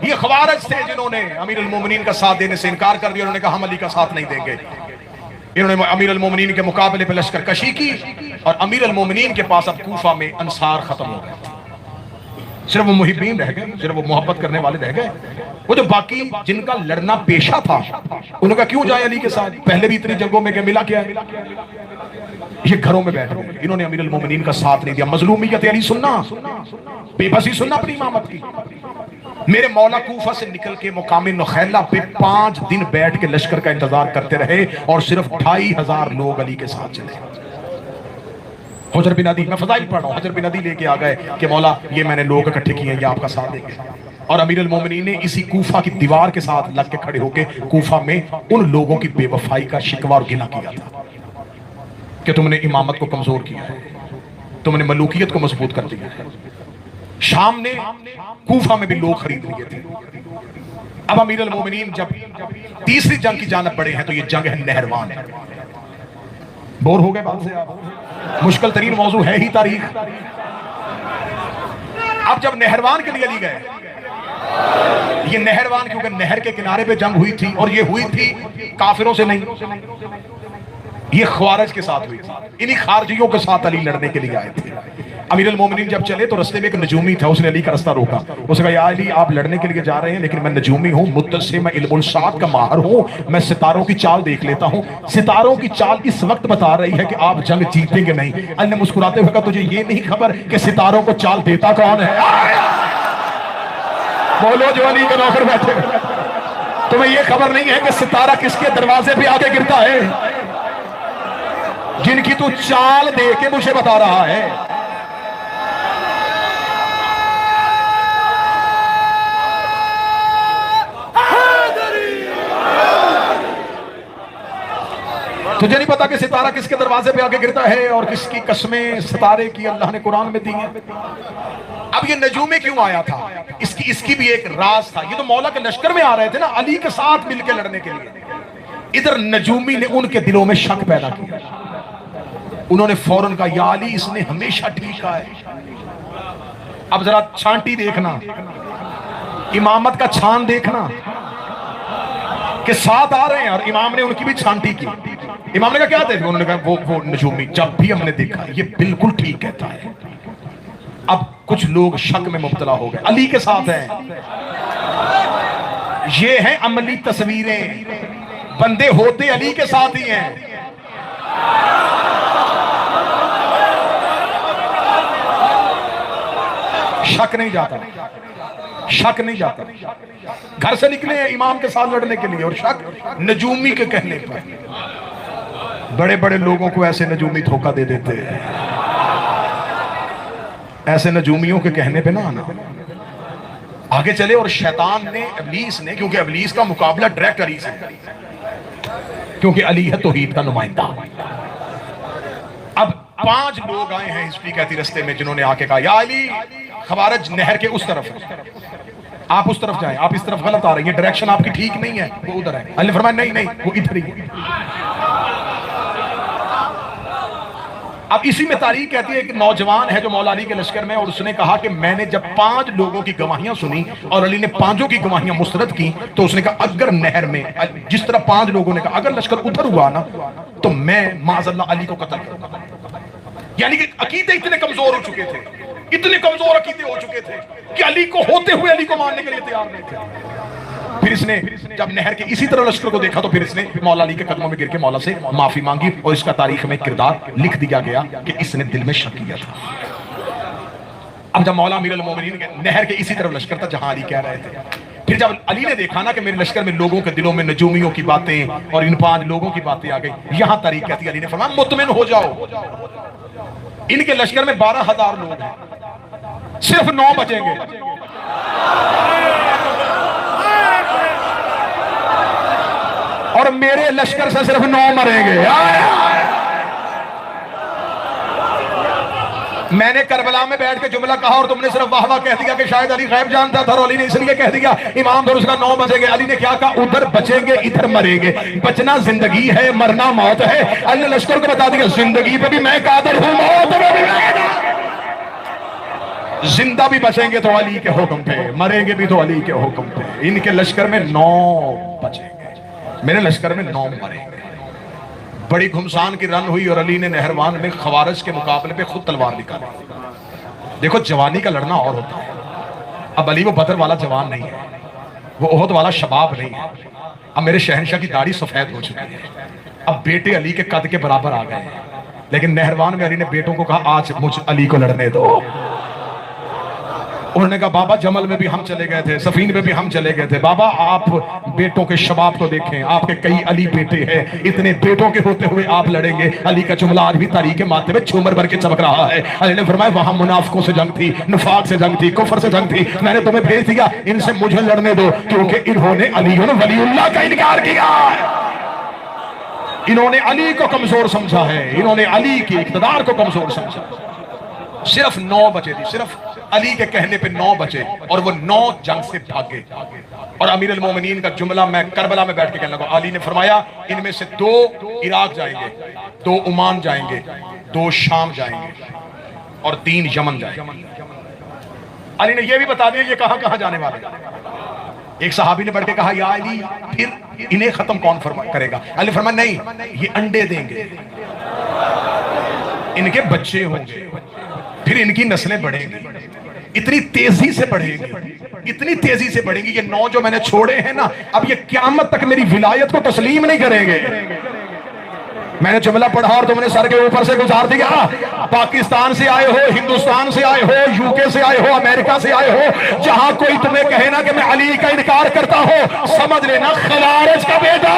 ये ख़वारिज थे जिन्होंने अमीर अल मोमिनीन का साथ देने से इनकार कर दिया। उन्होंने कहा, हम अली का साथ नहीं देंगे। इन्होंने अमीर अल मोमिनीन के मुकाबले पे लश्कर कशी की और अमीर अल मोमिनीन के पास अब कूफा में अंसार खत्म हो गए। सिर्फ वो मुहिब्बीन रह गए, सिर्फ वो मोहब्बत करने वाले रह गए। वो जो बाकी जिनका लड़ना पेशा था, उनका क्यों जाए अली के साथ? पहले भी इतनी जंगों में मिला क्या है? ये घरों में बैठ गए। इन्होंने अमीर अल मोमिनीन का साथ नहीं दिया। मजलूमियत अली सुनना, बेबसी सुनना अपनी इमामत की। मेरे मौला कूफा से निकल के मुकामी नुखैला पे 5 दिन बैठ के लश्कर का इंतजार करते रहे और सिर्फ 2500 लोग अली के साथ चले। हजर बिन अदी, मैं फजाइल पढ़ रहा हूँ, हजर बिन अदी लेके आ गए कि मौला ये मैंने लोग इकट्ठे किए हैं, ये आपका साथ देंगे। और अमीर अल मोमिनीन ने इसी कूफा की दीवार के साथ लग के खड़े होके कूफा में उन लोगों की बेवफाई का शिकवा और गिला किया था कि तुमने इमामत को कमजोर किया है, तुमने मलूकियत को मजबूत कर दिया है। शाम ने कूफा में भी लोग खरीद लिए थे। अब अमीर अल मोमिनीन जब तीसरी जंग की जानब बढ़े हैं तो ये जंग है नहरवान। बोर हो गए बात से आप? मुश्किल तरीन मौजू है ही तारीख। अब जब नहरवान के लिए अली गए, ये नहरवान क्योंकि नहर के किनारे पे जंग हुई थी और ये हुई थी काफिरों से नहीं, ये ख्वारिज के साथ हुई थी। इन्हीं खारजियों के साथ अली लड़ने के लिए आए थे। अमीर अल मोमिनीन जब चले तो रास्ते में एक नजूमी था, उसने अली का रास्ता रोका। उसने कहा, या अली आप लड़ने के लिए जा रहे हैं लेकिन मैं नजूमी हूँ, मुद्दस्से, मैं इल्मुल सात का माहिर हूँ, मैं सितारों की चाल देख लेता हूँ। सितारों की चाल इस वक्त बता रही है कि आप जंग जीतेंगे नहीं। अली ने मुस्कुराते हुए कहा, तुझे ये नहीं खबर कि सितारों को चाल देता कौन है? बोलो जो अली के नौकर बैठे, तुम्हें ये खबर नहीं है कि सितारा किसके दरवाजे पे आके गिरता है? जिनकी तू चाल दे के मुझे बता रहा है। तुझे नहीं पता कि सितारा किसके दरवाजे पे आके गिरता है और किसकी कसमें सितारे की अल्लाह ने कुरान में दी है। अब ये नजूमे क्यों आया था, इसकी भी एक राज था। ये तो मौला के लश्कर में आ रहे थे ना अली के साथ मिलकर लड़ने के लिए। इधर नजूमी ने उनके दिलों में शक पैदा किया। उन्होंने फौरन कहा, या अली इसने हमेशा ठीक कहा है। अब जरा छांटी देखना, इमामत का छान देखना कि साथ आ रहे हैं। और इमाम ने उनकी भी छांटी की। इमाम ने कहा क्या थे? उन्होंने कहा वो नजूमी। जब भी हमने देखा ये बिल्कुल ठीक कहता है। अब कुछ लोग शक में मुब्तला हो गए, अली के साथ हैं। ये हैं अमली तस्वीरें, बंदे होते अली के साथ ही हैं। शक नहीं जाता, शक नहीं जाता। घर से निकले हैं इमाम के साथ लड़ने के लिए और शक नजूमी के कहने पर। बड़े बड़े लोगों को ऐसे नजूमी धोखा दे देते हैं। ऐसे नजूमियों के कहने पे ना आना। आगे चले और शैतान ने, इब्लीस ने, क्योंकि इब्लीस का मुकाबला डायरेक्ट अली से, क्योंकि अली है तौहीद का नुमाइंदा। अब 5 लोग आए हैं हिस्ट्री कहती रास्ते में, जिन्होंने आके कहा या अली, खवारज नहर के उस तरफ है, आप उस तरफ जाएं, आप इस तरफ गलत आ रही है, डायरेक्शन आपकी ठीक नहीं है, वो उधर है। अली ने फरमाया नहीं नहीं, वो इधर ही है। अब इसी में तारीख कहती है कि नौजवान है जो मौला अली के लश्कर में, और उसने कहा कि मैंने जब 5 लोगों की गवाहियां सुनी और अली ने 5 की गवाहियां मुस्तरद की, तो उसने कहा अगर नहर में, जिस तरह 5 लोगों ने कहा अगर लश्कर उधर हुआ ना, तो मैं माज़अल्लाह अली को कत्ल करूंगा। यानी कि अकीदे इतने कमजोर हो चुके थे, इतने कमजोर अकीदे हो चुके थे कि अली को होते हुए अली को मारने के लिए तैयार नहीं थे। फिर इसने जब नहर के इसी तरह लश्कर को देखा, तो फिर इसने मौला अली के कदमों में गिर के मौला से माफी मांगी, और इसका तारीख में किरदार लिख दिया गया कि इसने दिल में शक किया था। अब जब मौला अमीरुल मोमिनीन के नहर के इसी तरफ लश्कर था जहां अली कह रहे थे, फिर जब अली ने देखा ना कि मेरे लश्कर में लोगों के दिलों में नजूमियों की बातें और इन 5 लोगों की बातें आ गई, यहां तारीख कहती है अली ने फरमाया मुतमिन हो जाओ, इनके लश्कर में 12,000 लोग हैं, सिर्फ 9 बचेंगे। और मेरे लश्कर से सिर्फ 9 मरेंगे। मैंने करबला में बैठ के जुमला कहा और तुमने सिर्फ वाह वाह कह दिया कि शायद अली गैब जानता था, और अली ने इसलिए कह दिया इमाम तो उसका 9 बचेंगे। अली ने क्या कहा? उधर बचेंगे इधर मरेंगे। बचना जिंदगी है, मरना मौत है। अली ने लश्कर को बता दिया जिंदगी पे भी मैं कादिर हूं, मौत पे भी मैं। जिंदा भी बचेंगे तो अली के हुक्म पे, मरेंगे भी तो अली के हुक्म पे। इनके लश्कर में 9 बचेंगे, मेरे लश्कर में 9 मरेंगे। बड़ी घुमसान की रन हुई और अली ने नहरवान में खवारज के मुकाबले पे खुद तलवार निकाली। देखो जवानी का लड़ना और होता है। अब अली वो बदर वाला जवान नहीं है, वो ओहद वाला शबाब नहीं है। अब मेरे शहनशाह की दाढ़ी सफेद हो चुकी है, अब बेटे अली के कद के बराबर आ गए हैं। लेकिन नहरवान में अली ने बेटों को कहा आज मुझ अली को लड़ने दो। उन्होंने कहा बाबा जमल में भी हम चले गए थे, सफीन में भी हम चले गए थे, बाबा आप बेटों के शबाब को देखें, आपके कई अली बेटे हैं, इतने बेटों के होते हुए आप लड़ेंगे। अली का जुमला आज भी तारीख के माथे में झूमर भर के चमक रहा है। अली ने फरमाया वहां मुनाफिकों से जंग थी, निफाक से जंग थी, कुफर से जंग थी, मैंने तुम्हें भेज दिया, इनसे मुझे लड़ने दो, क्योंकि इन्होंने अली वलीउल्लाह का इनकार किया है। इन्होंने अली को कमजोर समझा है, इन्होंने अली के इक़्तिदार को कमजोर समझा। सिर्फ 9 बचे थी, सिर्फ अली के कहने पे 9 बचे, और वो 9 जंग से भागे। और अमीरुल मोमिनीन का जुमला मैं करबला में बैठ के कहने लगा। अली ने फरमाया इनमें से 2 इराक जाएंगे, 2 ओमान जाएंगे, 2 शाम जाएंगे और 3 यमन जाएंगे। अली ने यह भी बता दिया ये कहां जाने वाले। एक सहाबी ने बढ़ के कहा या अली फिर इन्हें खत्म कौन करेगा? अली फरमाया नहीं, ये अंडे देंगे, इनके बच्चे होंगे, फिर इनकी नस्लें बढ़ेंगी, इतनी तेजी से बढ़ेंगी, इतनी तेजी से बढ़ेंगी। ये 9 जो मैंने छोड़े हैं ना, अब ये क़यामत तक मेरी विलायत को तस्लीम नहीं करेंगे। मैंने जुमला पढ़ा और तुमने सर के ऊपर से गुजार दिया। पाकिस्तान से आए हो, हिंदुस्तान से आए हो, यूके से आए हो, अमेरिका से आए हो, जहां कोई तुम्हें कहे ना कि मैं अली का इनकार करता हूं, समझ लेना खवारिज का बेटा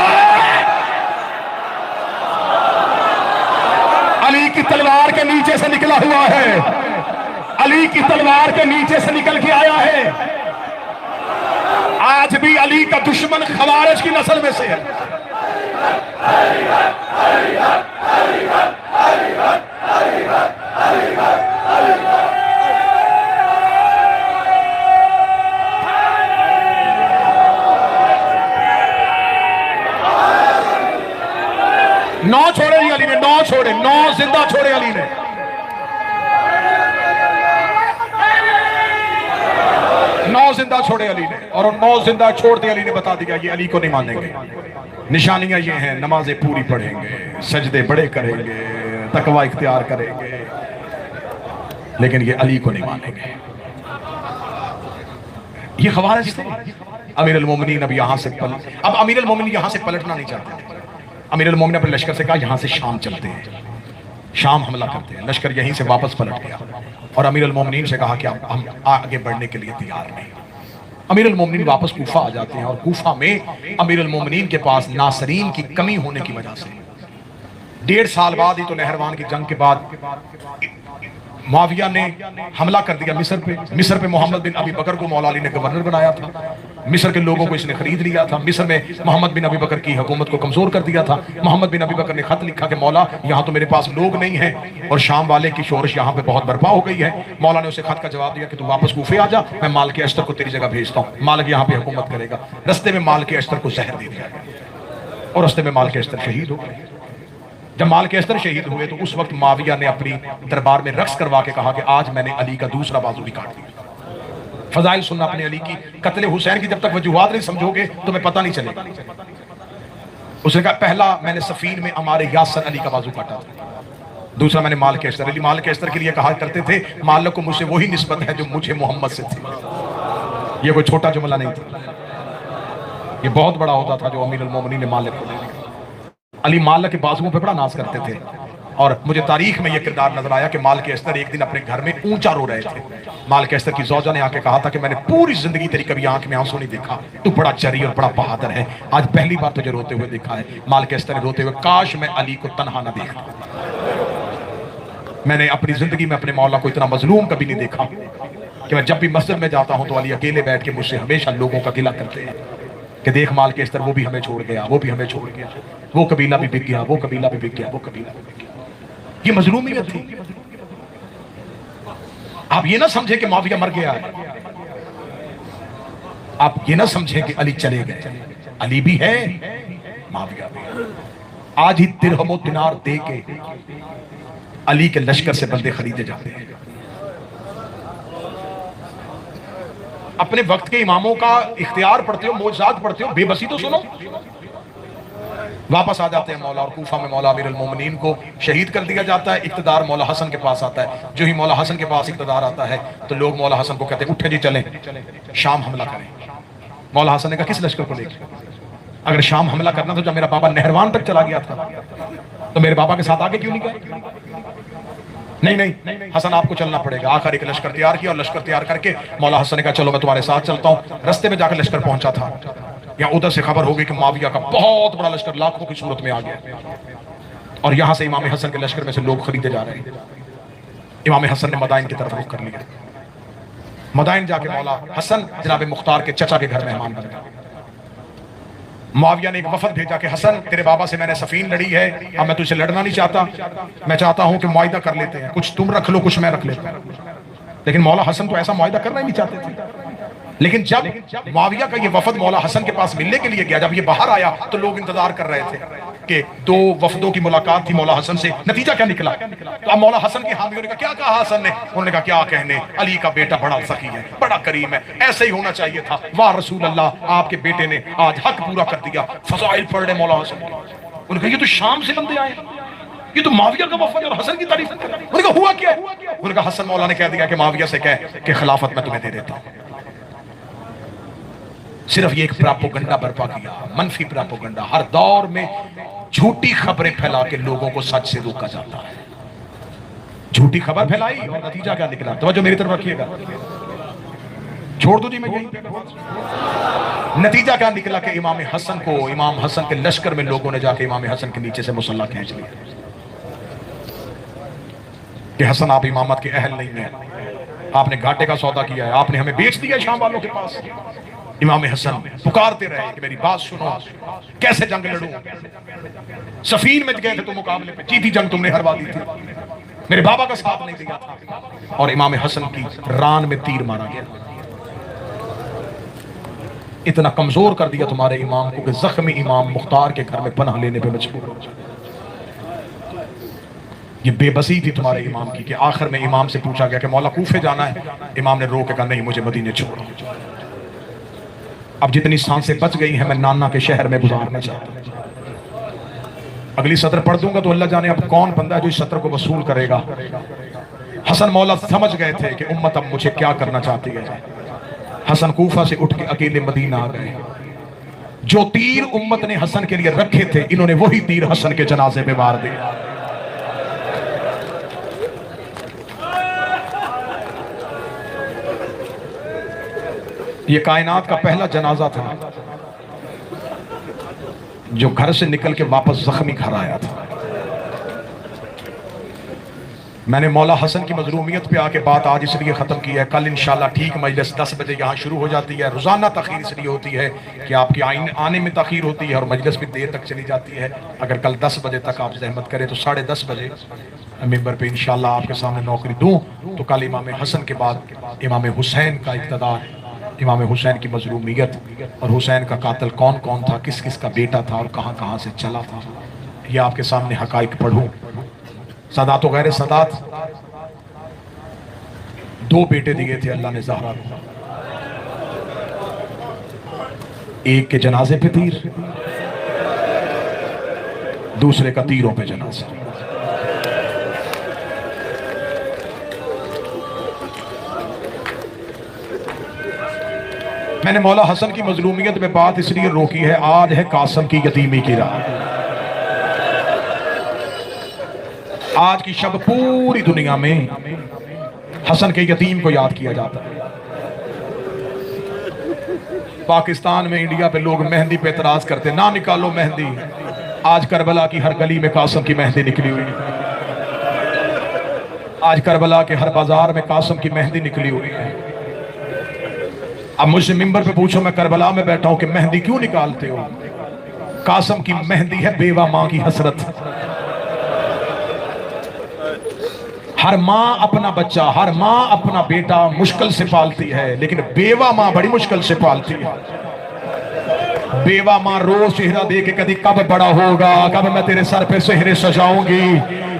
अली की तलवार के नीचे से निकला हुआ है, अली की तलवार के नीचे से निकल के आया है। आज भी अली का दुश्मन खवारिज की नस्ल में से है। नौ छोड़े अली ने, 9 छोड़े, 9 जिंदा छोड़े अली ने। नौ जिंदा छोड़े अली ने, और 9 जिंदा छोड़ते अली ने बता दिया ये अली को नहीं मानेंगे, निशानियां ये हैं, नमाजें पूरी पढ़ेंगे, सजदे बड़े करेंगे, तकवा इख्तियार करेंगे, लेकिन ये अली को नहीं मानेंगे। ये खवारिज थे। अमीर अल मोमिनीन अब यहां से अब अमीर अल मोमिनीन यहां से पलटना नहीं चाहते थे। अमीर अल मोमिनीन अपने लश्कर से कहा यहां से शाम चलते हैं, शाम हमला करते हैं। लश्कर यहीं से वापस पलट गया और अमीर अल मोमिनीन से कहा कि हम आगे बढ़ने के लिए तैयार नहीं। अमीर अल मोमिनीन वापस कूफा आ जाते हैं और कूफा में अमीर अल मोमिनीन के पास नासरीन की कमी होने की वजह से 1.5 साल बाद ही तो नहरवान की जंग के बाद मुआविया ने हमला कर दिया मिस्र पे। मिस्र पे मोहम्मद बिन अबी बकर को मौला अली ने गवर्नर बनाया था। मिस्र के लोगों को इसने खरीद लिया था। मिस्र में मोहम्मद बिन अबी बकर की हुकूमत को कमजोर कर दिया था। मोहम्मद बिन अबी बकर ने खत लिखा कि मौला यहाँ तो मेरे पास लोग नहीं है और शाम वाले की शोरश यहाँ पे बहुत बर्पा हो गई है। मौला ने उसे खत का जवाब दिया कि तू वापस कूफे आ जा, मैं माल के अश्तर को तेरी जगह भेजता हूँ, मालिक यहाँ पे हुकूमत करेगा। रस्ते में माल के अश्तर को जहर दे दिया गया और रस्ते में माल के अश्तर शहीद हो गए। जब माल के अस्तर शहीद हुए तो उस वक्त मुआविया ने अपनी दरबार में रक्स करवा के कहा कि आज मैंने अली का दूसरा बाजू भी काट दिया। फजाइल सुनना अपने अली की। कत्ले हुसैन की जब तक वजूहात नहीं समझोगे तुम्हें पता नहीं चलेगा। उसने कहा पहला मैंने सफीन में हमारे यासर अली का बाजू काटा था, दूसरा मैंने माल के अस्तर। अली माल के अस्तर के लिए कहा करते थे मालिक को मुझसे वही निस्बत है जो मुझे मोहम्मद से थी। ये कोई छोटा जुमला नहीं था, ये बहुत बड़ा होता था जो अमीर अल मोमिनीन ने मालिक को दे दिया। अली माल के बाजुओं पे बड़ा नाज करते थे और मुझे तारीख में यह किरदार नजर आया कि माल के अस्तर एक दिन अपने घर में ऊंचा रो रहे थे। माल के अस्तर की जौजा ने आके कहा था कि मैंने पूरी जिंदगी तेरी कभी आंख में आंसू नहीं देखा, तू बड़ा जरी और बड़ा बहादुर है, आज पहली बार तुझे रोते हुए देखा है। माल के अस्तर ने रोते हुए काश मैं अली को तन्हा ना देखता, मैंने अपनी जिंदगी में अपने मौला को इतना मजलूम कभी नहीं देखा कि मैं जब भी मस्जिद में जाता हूं तो अली अकेले बैठ के मुझसे हमेशा लोगों का गिला करते हैं कि देख माल के अस्तर वो भी हमें छोड़ गया, वो भी हमें छोड़ गया, वो कबीला भी बिक गया, वो कबीला भी बिक गया, वो कबीला भी बिक गया। ये मजलूमियत थी। आप ये ना समझे कि मुआविया मर गया है, आप ये ना समझे कि अली चले गए। अली भी है, मुआविया भी है। आज ही दिरहम दिनार दे के अली के लश्कर से बंदे खरीदे जाते हैं। अपने वक्त के इमामों का इख्तियार पढ़ते हो, मौजज़ात पढ़ते हो, बेबसी तो सुनो। वापस आ जाते हैं मौला और कूफा में मौला अमीर अल मोमिनीन को शहीद कर दिया जाता है। इख्तिदार मौला हसन के पास आता है। जो ही मौला हसन के पास इख्तिदार आता है तो लोग मौला हसन को कहते हैं उठे जी चलें, शाम हमला करें। मौला हसन ने कहा किस लश्कर को लेकर? अगर शाम हमला करना तो जब मेरा बाबा नहरवान तक चला गया था तो मेरे बाबा के साथ आगे क्यों नहीं गए? नहीं नहीं हसन आपको चलना पड़ेगा। आखिर एक लश्कर तैयार किया और लश्कर तैयार करके मौला हसन ने कहा चलो मैं तुम्हारे साथ चलता हूँ। रस्ते में जाकर लश्कर पहुंचा था, या उधर से खबर हो गई कि मुआविया का बहुत बड़ा लश्कर लाखों की सूरत में आ गया और यहां से इमाम हसन के लश्कर में से लोग खरीदे जा रहे हैं। इमाम हसन ने मदाइन की तरफ रुख कर लिया। मदाइन जाके मौला हसन जनाब मुख्तार के चचा के घर मेहमान बन गए। मुआविया ने एक वफद भेजा कि हसन तेरे बाबा से मैंने सफीन लड़ी है, अब मैं तुझसे लड़ना नहीं चाहता, मैं चाहता हूं कि मुआहिदा कर लेते हैं, कुछ तुम रख लो कुछ मैं रख लेता हूं। लेकिन मौला हसन तो ऐसा मुआहिदा करना ही नहीं चाहते थे। लेकिन जब मुआविया का ये वफद मौला हसन के पास मिलने के लिए गया, जब ये बाहर आया तो लोग इंतजार कर रहे थे कि दो वफदों की मुलाकात थी मौला हसन से, नतीजा क्या निकला? तो अब मौला हसन के हामियों ने कहा क्या कहा हसन ने? उन्होंने कहा क्या कहने, अली का बेटा बड़ा सखी है, बड़ा करीम है, ऐसे ही होना चाहिए था। वाह रसूल अल्लाह, आपके बेटे ने आज हक पूरा कर दिया। फजाइल पढ़ रहे मौला हसन। उन्होंने कहा ये तो शाम से बंदे आए, ये तो मुआविया का वफद और हसन की तारीफ। उन्होंने कहा हुआ क्या? उन्होंने कहा हसन मौला ने कह दिया कि मुआविया से कह कि खिलाफत मैं तुम्हें दे देता हूं। सिर्फ ये एक प्रोपेगेंडा बर्पा किया, मनफी प्रोपेगेंडा। हर दौर में झूठी खबरें फैला के लोगों को सच से रोका जाता है। झूठी खबर फैलाई और नतीजा क्या निकला? तवज्जो मेरी तरफ रखिएगा, छोड़ दो जी मैं यही। नतीजा क्या निकला कि इमाम हसन के लश्कर में लोगों ने जाके इमाम हसन के नीचे से मुसल्ला खींच लिया कि हसन आप इमामत के अहल नहीं है, आपने घाटे का सौदा किया है, आपने हमें बेच दिया शाम वालों के पास। इमाम हसन पुकारते रहे कि मेरी बात सुनो, कैसे जंग लड़ूं? सफीन में गए थे तुम मुकाबले पे, जीती जंग तुमने हरवा दी थी, मेरे बाबा का साथ नहीं दिया था। और इमाम हसन की रान में तीर मारा गया। इतना कमजोर कर दिया तुम्हारे इमाम को कि जख्मी इमाम मुख्तार के घर में पनाह लेने पे मजबूर हो जाए। ये बेबसी थी तुम्हारे इमाम की कि आखिर में इमाम से पूछा गया कि मौला कूफे जाना है, इमाम ने रो के कहा नहीं मुझे मदीने छोड़ो। अब जितनी सांसें बच गई हैं मैं नाना के शहर में गुजारना चाहता हूं। अगली सत्र पढ़ दूंगा तो अल्लाह जाने अब कौन बंदा है जो इस सत्र को वसूल करेगा। हसन मौला समझ गए थे कि उम्मत अब मुझे क्या करना चाहती है। हसन कूफा से उठ के अकेले मदीना आ गए। जो तीर उम्मत ने हसन के लिए रखे थे, इन्होंने वही तीर हसन के जनाजे में मार दिया। ये कायनात का पहला जनाजा था जो घर से निकल के वापस जख्मी घर आया था। मैंने मौला हसन की मजलूमियत पे आके बात आज इसलिए ख़त्म की है। कल इंशाल्लाह ठीक मजलिस 10 बजे यहाँ शुरू हो जाती है। रोज़ाना तखीर इसलिए होती है कि आपकी आने में तखीर होती है और मजलिस भी देर तक चली जाती है। अगर कल 10 बजे तक आप जहमत करें तो 10:30 बजे मिंबर पे इंशाल्लाह आपके सामने नौकरी दूँ तो कल इमाम हसन के बाद इमाम हुसैन का इक़्तिदार, इमाम हुसैन की मजलूमियत और हुसैन का कातिल कौन कौन था, किस किस का बेटा था और कहाँ कहाँ से चला था, ये आपके सामने हकाइक पढ़ूँ। सदात गैर सदात 2 बेटे दिए थे अल्लाह ने ज़हरा को। एक के जनाजे पे तीर, दूसरे का तीरों पे जनाजा। मैंने मौला हसन की मजलूमियत में बात इसलिए रोकी है, आज है कासम की यतीमी की रात। आज की शब पूरी दुनिया में हसन के यतीम को याद किया जाता है। पाकिस्तान में, इंडिया पे लोग मेहंदी पे एतराज करते, ना निकालो मेहंदी। आज करबला की हर गली में कासम की मेहंदी निकली हुई है। आज करबला के हर बाजार में कासम की मेहंदी निकली हुई है। अब मुझसे मिंबर पे पूछो, मैं करबला में बैठा हूं कि मेहंदी क्यों निकालते हो? कासम की मेहंदी है बेवा मां की हसरत। हर माँ अपना बच्चा, हर माँ अपना बेटा मुश्किल से पालती है, लेकिन बेवा माँ बड़ी मुश्किल से पालती है। बेवा माँ रोज चेहरा दे के कभी कब बड़ा होगा, कब मैं तेरे सर पे सेहरे सजाऊंगी,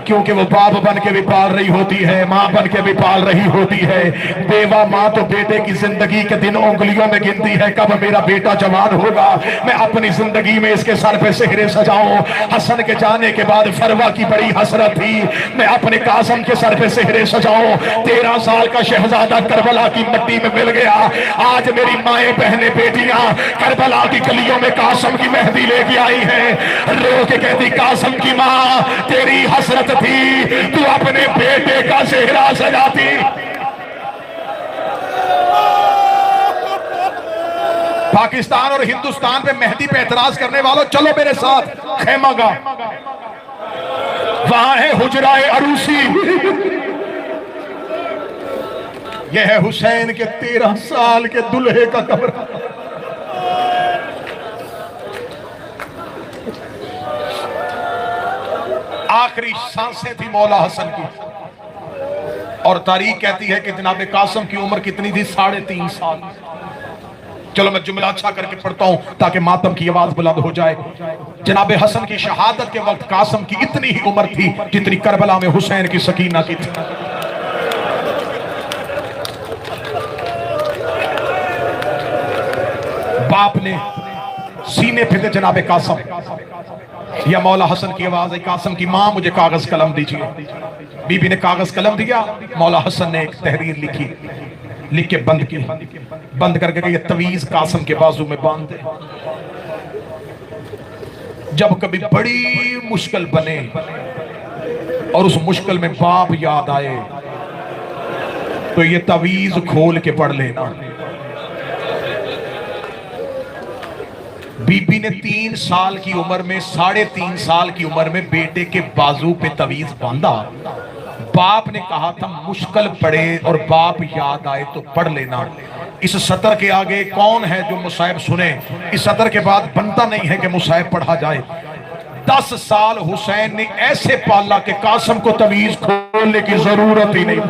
क्योंकि वो बाप बन के भी पाल रही होती है, माँ बन के भी पाल रही होती है। बेवा माँ तो बेटे की जिंदगी के दिन उंगलियों में गिनती है, कब मेरा बेटा जवान होगा, मैं अपनी जिंदगी में इसके सर पे सेहरे सजाऊं। हसन के जाने के बाद फरवा की बड़ी हसरत थी, मैं अपने कासम के सर पे सेहरे सजाऊं। 13 साल का शहजादा करबला की मिट्टी में मिल गया। आज मेरी माएं बहनें बेटियां करबला की गलियों में कासम की मेहंदी लेके आई हैं। रो के कहती, कासम की माँ तेरी हसरत थी, तू अपने बेटे का चेहरा सजाती। पाकिस्तान और हिंदुस्तान पे मेहंदी पे एतराज करने वालों, चलो मेरे साथ खेमागा, वहां है हुजराए अरूसी। यह है हुसैन के 13 साल के दुल्हे का कमरा। आखिरी सांसें थी मौला हसन की, और तारीख कहती है कि जनाब कासम की उम्र कितनी थी? 3.5 साल। चलो मैं जुमला अच्छा करके पढ़ता हूं ताकि मातम की आवाज बुलंद हो जाए। जनाब हसन की शहादत के वक्त कासम की इतनी ही उम्र थी जितनी करबला में हुसैन की सकीना की थी। बाप ने सीने पे जनाब कासम, या मौला हसन की आवाज है, कासम की मां मुझे कागज कलम दीजिए। बीबी ने कागज कलम दिया, मौला हसन ने एक तहरीर लिखी, लिख के बंद की, बंद करके ये तवीज कासम के बाजू में बांध दे। जब कभी बड़ी मुश्किल बने और उस मुश्किल में बाप याद आए तो ये तवीज खोल के पढ़ लेना। बीबी ने 3 साल की उम्र में, 3.5 साल की उम्र में बेटे के बाजू पे तवीज बांधा। बाप ने कहा था मुश्किल पड़े और बाप याद आए तो पढ़ लेना। इस सतर के आगे कौन है जो मुसाहिब सुने? इस सतर के बाद बनता नहीं है कि मुसाहिब पढ़ा जाए। 10 साल हुसैन ने ऐसे पाला कि कासम को तवीज खोलने की जरूरत ही नहीं।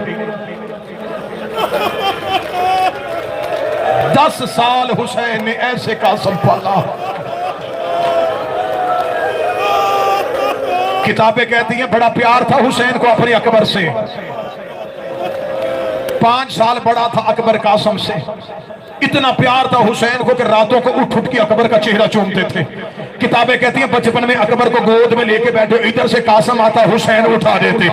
10 साल हुसैन ने ऐसे कासम पाला। किताबें कहती हैं बड़ा प्यार था हुसैन को अपने अकबर से। 5 साल बड़ा था अकबर कासम से। इतना प्यार था हुसैन को कि रातों को उठ उठ के अकबर का चेहरा चूमते थे। किताबें कहती हैं बचपन में अकबर को गोद में लेके बैठे, इधर से कासम आता, हुसैन उठा देते।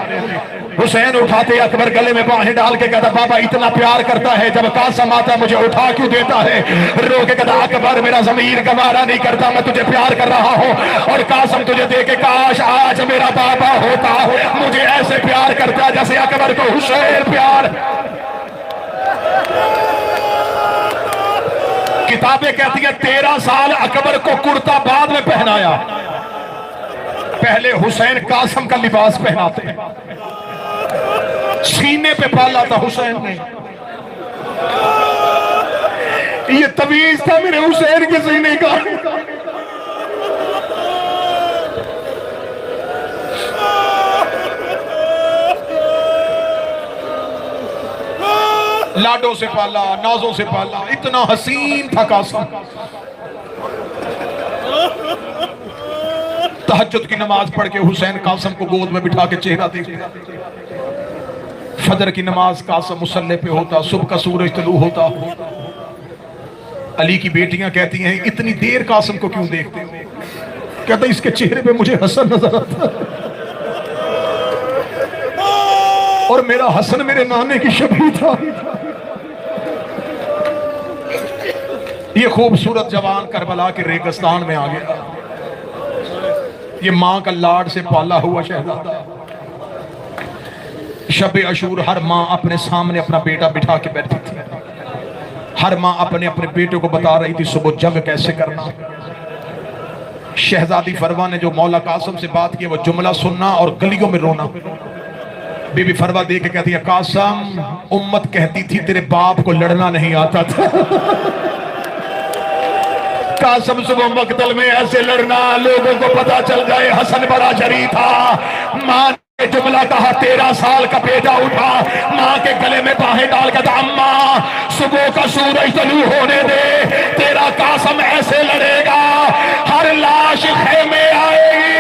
हुसैन उठाते, अकबर गले में बाहें डाल के कहता बाबा इतना प्यार करता है, जब कासम आता मुझे उठा क्यों देता है? रो के कहता अकबर मेरा ज़मीर गवारा नहीं करता, मैं तुझे प्यार कर रहा हूँ और कासम तुझे दे के काश आज मेरा बाबा होता, मुझे ऐसे प्यार करता जैसे अकबर को हुसैन प्यार। किताबें कहती है 13 साल अकबर को कुर्ता बाद में पहनाया, पहले हुसैन कासम का लिबास पहनाते हैं। सीने पे पाला था हुसैन ने, ये तवीज था मेरे हुसैन के सीने का। लाडों से पाला, नाजों से पाला, इतना हसीन था कासम। तहज्जुद की नमाज पढ़ के हुसैन कासम को गोद में बिठा के चेहरा देखता। फजर की नमाज कासम मुसल्ले पे होता, सुबह का सूरज तलू होता। अली की बेटियां कहती हैं इतनी देर कासम को क्यों देखते हो? कहता इसके चेहरे पे मुझे हसन नजर आता और मेरा हसन मेरे नाने की शबीह था। ये खूबसूरत जवान करबला के रेगिस्तान में आ गया, ये मां का लाड से पाला हुआ शहजादा। शब अशूर हर माँ अपने सामने अपना बेटा बिठा के बैठी थी, हर माँ अपने अपने बेटे को बता रही थी सुबह जंग कैसे करना। शहजादी फरवा ने जो मौला कासम से बात की वो जुमला सुनना और गलियों में रोना। बीबी फरवा दे के कहती है कासम उम्मत कहती थी तेरे बाप को लड़ना नहीं आता था। कासम सुबह मकतल में ऐसे लड़ना लोगों को पता चल जाए हसन बड़ा शरीफ था। मां ने जुमला कहा 13 साल का बेटा उठा, मां के गले में बाहें डाल कर अम्मा सुबह का सूरज तलू होने दे, तेरा कासम ऐसे लड़ेगा हर लाश खेमे आएगी।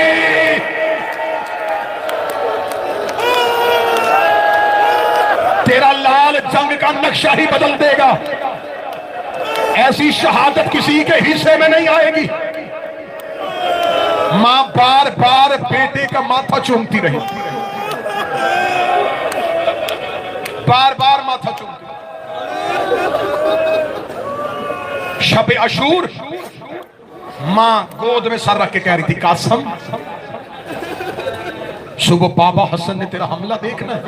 तेरा लाल जंग का नक्शा ही बदल देगा, ऐसी शहादत किसी के हिस्से में नहीं आएगी। मां बार बार बेटे का माथा चूमती रही, बार बार माथा चूमती। शब अशूर मां गोद में सर रख के कह रही थी कासम सुबह बाबा हसन ने तेरा हमला देखना है।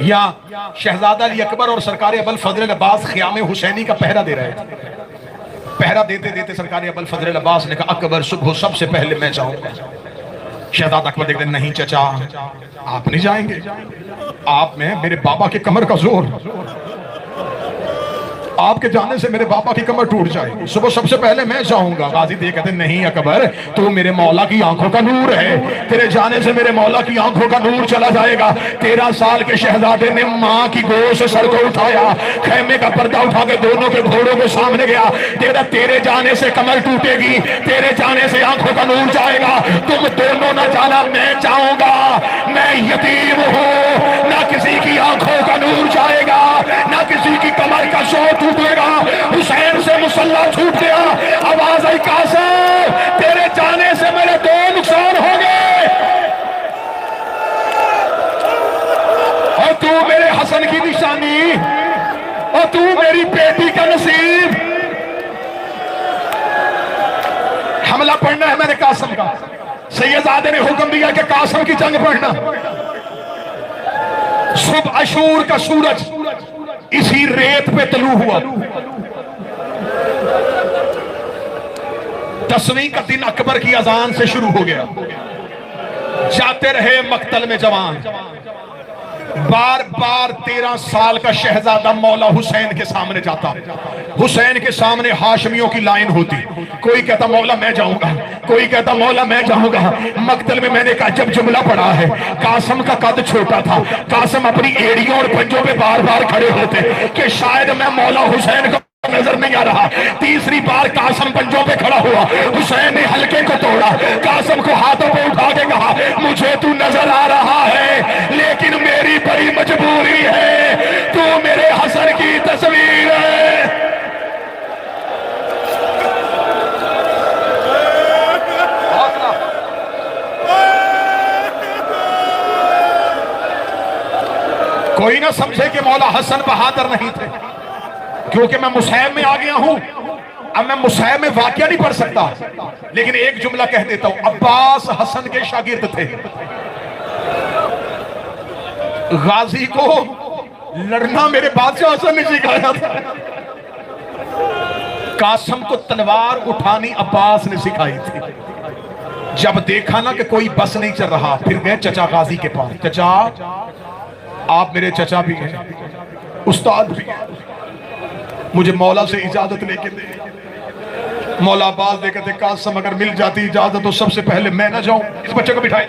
या शहजादा अली अकबर और सरकार अबुल फजल अब्बास ख़ियाम हुसैनी का पहरा दे रहे थे। पहरा देते देते सरकार अबुल फजल अब्बास ने कहा अकबर सुबह सबसे पहले मैं जाऊंगा। शहजादा अकबर देखते नहीं चचा आप नहीं जाएंगे, आप में मेरे बाबा के कमर का जोर, आपके जाने से मेरे बाबा की कमर टूट जाएगी, सुबह सबसे पहले मैं जाऊंगा। गाजी दे कहते नहीं अकबर तू मेरे मौला की आंखों का नूर है, तेरे जाने से मेरे मौला की आंखों का नूर चला जाएगा। 13 साल के शहजादे ने माँ की गोद से सर को उठाया, खेमे का पर्दा उठा के दोनों के घोड़ों के सामने गया। तेरे जाने से कमर टूटेगी, तेरे जाने से आंखों का नूर जाएगा, तुम दोनों न जाना मैं जाऊंगा। मैं यतीम हूँ, ना किसी की आंखों का नूर जाएगा, ना किसी की कमर का जोर टूटेगा। हुसैन से मुसल्ला छूट गया, आवाज आई कासम तेरे जाने से मेरे 2 नुकसान हो गए, और तू मेरे हसन की निशानी और तू मेरी बेटी का नसीब। हमला पढ़ना है मैंने कासम का, सैयदजादे ने हुक्म दिया कि कासम की जंग पढ़ना। सुबह अशूर का सूरज इसी रेत पे तलू हुआ। 10वीं का दिन अकबर की अजान से शुरू हो गया। जाते रहे मकतल में जवान, बार बार 13 साल का शहजादा मौला हुसैन के सामने जाता। हुसैन के सामने हाशमियों की लाइन होती, कोई कहता मौला मैं जाऊंगा, कोई कहता मौला मैं जाऊंगा। मकतल में मैंने कहा जब जुमला पड़ा है, कासम का कद छोटा था, कासम अपनी एड़ियों और पंजों पे बार बार खड़े होते कि शायद मैं मौला हुसैन को नजर नहीं आ रहा। तीसरी बार कासम पंजों पे खड़ा हुआ, हुसैन ने हल्के को तोड़ा, कासम को हाथों पे उठा के कहा मुझे तू नजर आ रहा है लेकिन मेरी बड़ी मजबूरी है, तू मेरे हसन की तस्वीर है। कोई ना समझे कि मौला हसन बहादुर नहीं थे, क्योंकि मैं मुसैब में आ गया हूं। अब मैं मुसैब में वाकया नहीं पढ़ सकता, लेकिन एक जुमला कह देता हूं। अब्बास हसन के शागिर्द थे। गाजी को लड़ना मेरे बादशाह हसन ने सिखाया था। कासम को तलवार उठानी अब्बास ने सिखाई थी। जब देखा ना कि कोई बस नहीं चल रहा, फिर गए चचा गाजी के पास। चचा, आप मेरे चचा भी हैं, उस्ताद भी हैं, मुझे मौला से इजाजत लेके दे। मौला अब्बास दे कहते, कासम अगर मिल जाती इजाजत तो सबसे पहले मैं ना जाऊं। इस बच्चे को बिठाए,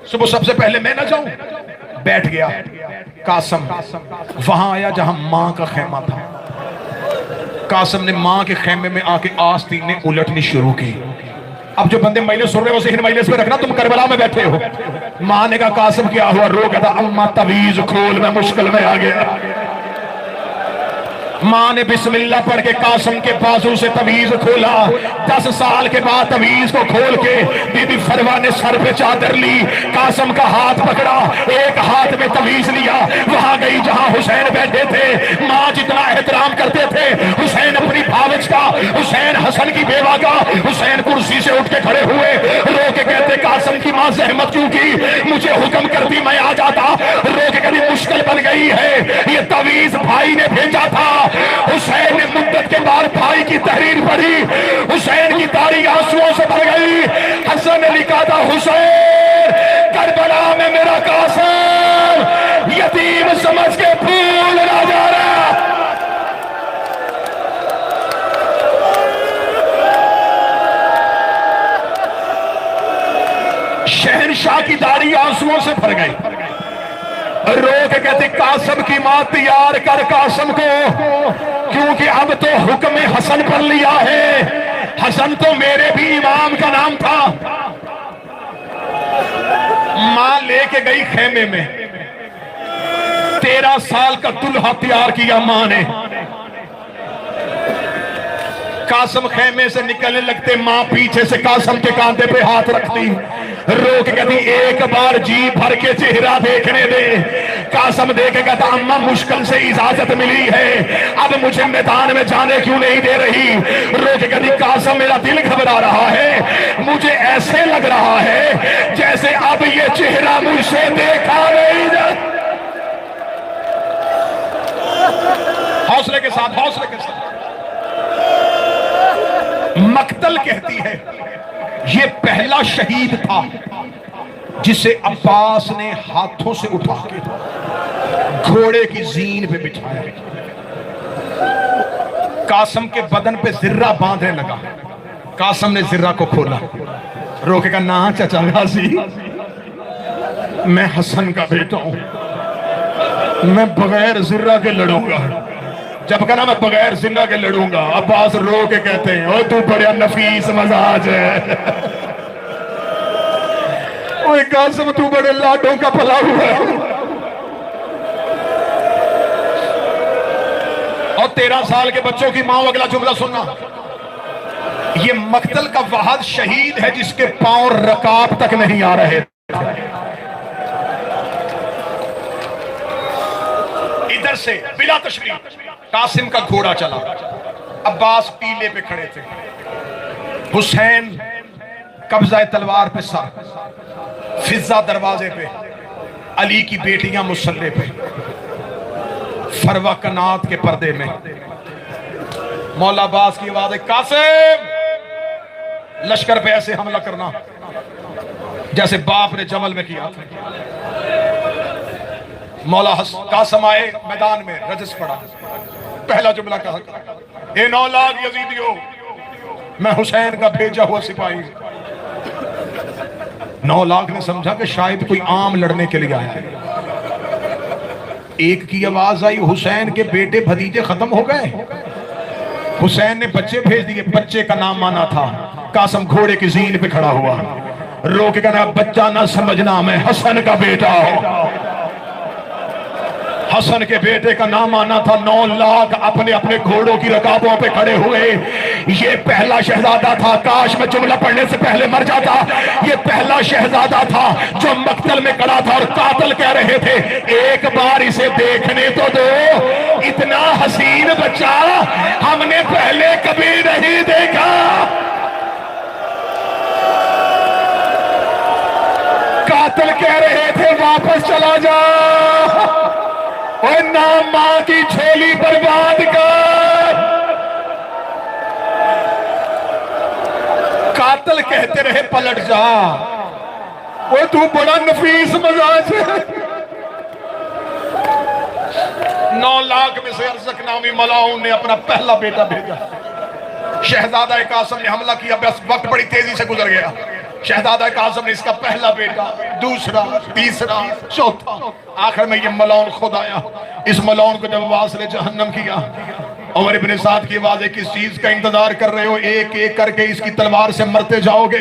सुबह सबसे पहले मैं ना जाऊं। बैठ गया कासम। वहां आया जहां मां का खेमा था। कासम ने मां के खेमे में आके आस्तीन ने उलटनी शुरू की। अब जो बंदे मजलिस सुन रहे हो उसे मजलिस में रखना, तुम करबला में बैठे हो। मां ने कहा, कासम क्या हुआ? रो कहता, अम्मा तवीज खोल, मैं मुश्किल में आ गया। मां ने बिस्मिल्लाह पढ़ के कासम के बाजू से तवीज खोला। 10 साल के बाद तवीज को खोल के बीबी फरवा ने सर पे चादर ली, कासम का हाथ पकड़ा, एक हाथ में तवीज लिया, वहां गई जहां हुसैन बैठे थे। मां जितना एहतराम करते थे हुसैन अपनी भावज का, हुसैन हसन की बेवा का। हुसैन कुर्सी से उठ के खड़े हुए, रो के कहते, कासम की मां जहमत क्यों की? मुझे हुक्म करती मैं आ जाता। रो के कभी मुश्किल बन गई है, ये तवीज भाई ने भेजा था। हुसैन ने मुद्दत के बाद भाई की तहरीर पढ़ी। हुसैन की दाढ़ी आंसुओं से भर गई। हसन ने लिखा था, हुसैन करबला में मेरा कासम यतीम समझ के फूल ना जा रहा। शहनशाह की दाढ़ी आंसुओं से भर गई। रो के कहते, कासम की मां तैयार कर कासम को, क्योंकि अब तो हुक्म हसन पर लिया है। हसन तो मेरे भी इमाम का नाम था। मां लेके गई खेमे में। 13 साल का दुल्हा तैयार किया मां ने। कासम खेमे से निकलने लगते, मां पीछे से कासम के कांधे पे हाथ रखती, रो के कहती, एक बार जी भर के चेहरा देखने दे। कासम देखे कहता, अम्मा मुश्किल से इजाजत मिली है, अब मुझे मैदान में जाने क्यों नहीं दे रही? रो के कहती, कासम मेरा दिल घबरा रहा है, मुझे ऐसे लग रहा है जैसे अब ये चेहरा मुझसे देखा नहीं जाता। हौसले के साथ, हौसले के साथ। मक्तल कहती है, ये पहला शहीद था जिसे अब्बास ने हाथों से उठा के घोड़े की जीन पे बिठाया। कासम के बदन पे जिर्रा बांधने लगा। कासम ने जिर्रा को खोला, रोके का, ना चचा गाजी, मैं हसन का बेटा हूं, मैं बगैर जिर्रा के लड़ूंगा। जब कहना मैं बगैर जिर्रा के लड़ूंगा, अब्बास रो के कहते हैं, ओ तू बड़ा नफीस मजाज है, ओए कासम तू बड़े लाडों का पला हुआ है। और 13 साल के बच्चों की मां, अगला जुमला सुनना, ये मक्तल का वहाद शहीद है जिसके पांव रकाब तक नहीं आ रहे। इधर से बिला तशरीफ कासिम का घोड़ा चला, अब्बास पीले पे खड़े थे, हुसैन कब्जा तलवार पे सर, फिजा दरवाजे पे, अली की बेटियां मुसल्ले पे, फरवा कनात के पर्दे में। मौला अब्बास की आवाज है, कासिम लश्कर पे ऐसे हमला करना जैसे बाप ने जमल में किया था। मौला कासिम आए मैदान में, रजस पड़ा, पहला जुमला कहा, ए 9 लाख यजीदियों, मैं हुसैन का भेजा हुआ सिपाही। 9 लाख ने समझा कि शायद कोई आम लड़ने के लिए आया है। एक की आवाज आई, हुसैन के बेटे भतीजे खत्म हो गए। हुसैन ने बच्चे भेज दिए, बच्चे का नाम माना था। कासिम घोड़े की जीन पे खड़ा हुआ, रो के कहना, बच्चा ना समझना मैं हसन का बेटा हूं। हसन के बेटे का नाम आना था। 9 लाख अपने अपने घोड़ों की रकाबों पे खड़े हुए। ये पहला शहजादा था, काश मैं जुमला पढ़ने से पहले मर जाता। ये पहला शहजादा था जो मक्तल में खड़ा था और कातिल कह रहे थे एक बार इसे देखने तो दो, इतना हसीन बच्चा हमने पहले कभी नहीं देखा। कातिल कह रहे थे वापस चला जा और ना मां की झोली बर्बाद कर। कातिल कहते रहे पलट जा, वो तू बड़ा नफीस मजाज है। 9 लाख में से अरज़क नामी मलाउन ने अपना पहला बेटा भेजा। शहजादा कासिम ने हमला किया, बस वक्त बड़ी तेजी से गुजर गया। शहजादा कासिम ने इसका पहला बेटा, दूसरा, तीसरा, चौथा, आखिर में ये मलाउन खुद आया। इस मलाउन को जब वासिले जहन्नम किया, उमर इब्ने साद की आवाज़ है किस चीज का इंतजार कर रहे हो, एक एक करके इसकी तलवार से मरते जाओगे,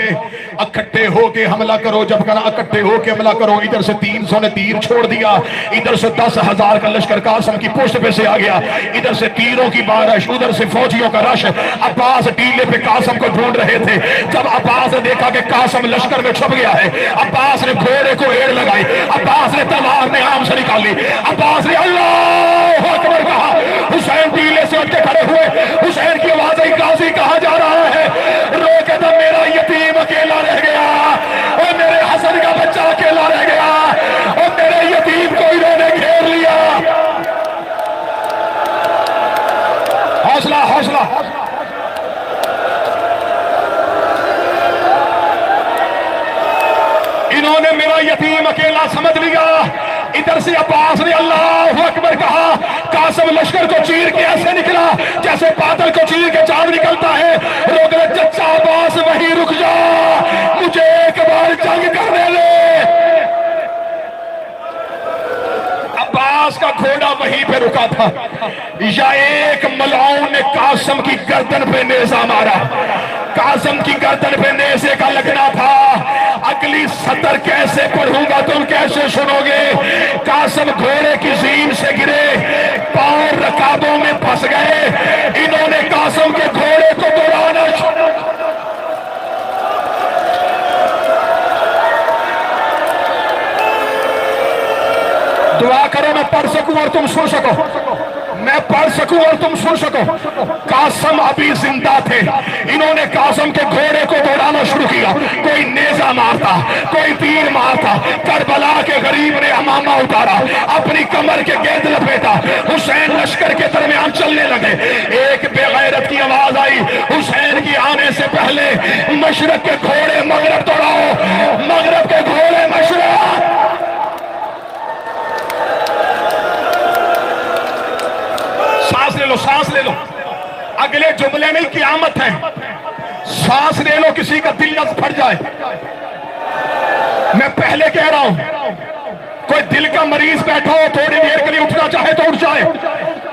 इकट्ठे होके हमला करो। जब कहा इकट्ठे होके हमला करो, इधर से 300 ने तीर छोड़ दिया, इधर से 10,000 का लश्कर कासिम की पुष्ट पे से आ गया, इधर से तीरों की बारिश, उधर से फौजियों का रश। अब्बास टीले पे कासिम को ढूंढ रहे थे। जब अब्बास ने देखा कि कासिम लश्कर में छुप गया है, अब्बास ने घोड़े को एड़ लगाई, अब्बास ने तलवार ने आम से निकाली, अब्बास ने अल्लाह अकबर कहा। हुसैन टीले से के खड़े हुए, हुसैन की आवाज आई गाजी कहा जा रहा है, रोके तो मेरा यतीम अकेला रह गया और मेरे हसन का बच्चा अकेला रह गया और मेरे यतीम को इन्होंने घेर लिया। हौसला हौसला, इन्होंने मेरा यतीम अकेला समझ लिया। इधर से अब्बास ने अल्लाह अकबर कहा। कासिम लश्कर को चीर के ऐसे निकला जैसे बादल को चीर के चांद निकलता है। रोक ले चचा अब्बास, वहीं रुक जा, मुझे एक बार जंग करने ले। अब्बास का घोड़ा वहीं पे रुका था। या एक मलाउन ने कासिम की गर्दन पे नेज़ा मारा। कासिम की गर्दन पे नेज़े का लगना था। अगली सतर कैसे पढ़ूंगा तुम कैसे सुनोगे। कासिम घोड़े की जीन से गिरे, पांव रकाबों में फंस गए। इन्होंने कासिम के घोड़े को दौड़ाना शुरू। दुआ करो मैं पढ़ सकूं और तुम सुन सको, मैं पढ़ सकूं और तुम सुन सको। कासिम अभी जिंदा थे। इन्होंने कासिम के घोड़े को दौड़ाना शुरू किया। कोई नेजा मारता, कोई तीर मारता। करबला के गरीब ने अमामा उतारा, अपनी कमर के गेंद लपेटा। हुसैन लश्कर के दरमियान चलने लगे। एक बेगैरत की आवाज आई, हुसैन की आने से पहले मशरक के घोड़े मगरब दौड़ाओ, मगरब के घोड़े मशरक। सांस ले लो, सांस ले लो, अगले जुमले में क़यामत है। सांस ले लो, किसी का दिल न फट जाए। मैं पहले कह रहा हूं, कोई दिल का मरीज बैठा हो, थोड़ी देर के लिए उठना चाहे तो उठ जाए।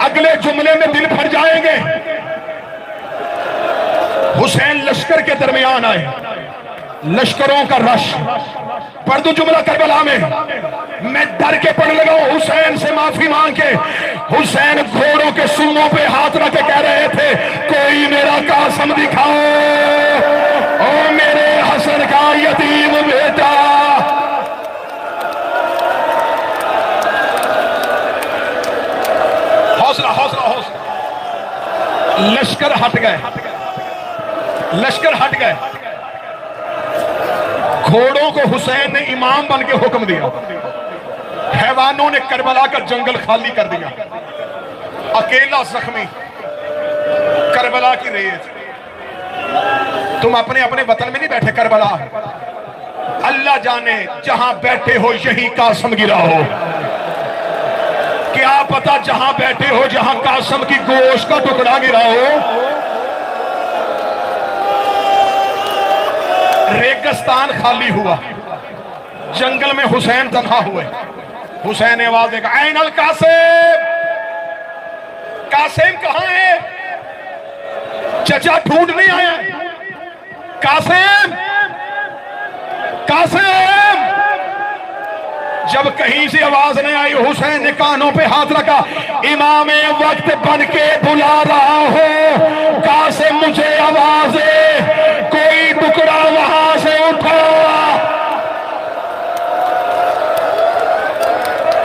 अगले जुमले में दिल फट जाएंगे। हुसैन लश्कर के दरमियान आए, लश्करों का रश। पढ़ दूं जुमला करबला में, मैं डर के पढ़ लगा। हुसैन से माफी मांग के हुसैन घोड़ों के सूंों पे हाथ रख के कह रहे थे कोई मेरा कासिम दिखाओ, ओ मेरे हसन का यतीम बेटा। हौसला हौसला हौसला। लश्कर हट गए, लश्कर हट गए। घोड़ों को हुसैन ने इमाम बन के हुक्म दिया। हैवानों ने करबला का जंगल खाली कर दिया। अकेला जख्मी करबला की रेत। तुम अपने अपने वतन में नहीं बैठे, करबला अल्लाह जाने जहां बैठे हो यही कासिम गिरा हो। क्या पता जहां बैठे हो, जहां कासिम की गोश्त का टुकड़ा गिरा हो। रेगिस्तान खाली हुआ, जंगल में हुसैन तन्हा हुए। हुसैन ने आवाज देगा, ऐन अल कासिम, कासिम कहां है? चचा ढूंढ नहीं आया। कासिम, कासिम, जब कहीं से आवाज नहीं आई, हुसैन ने कानों पे हाथ रखा, इमाम वक्त बन के बुला रहा हो, कासिम मुझे आवाज दे, कोई टुकड़ा वहां से उठा,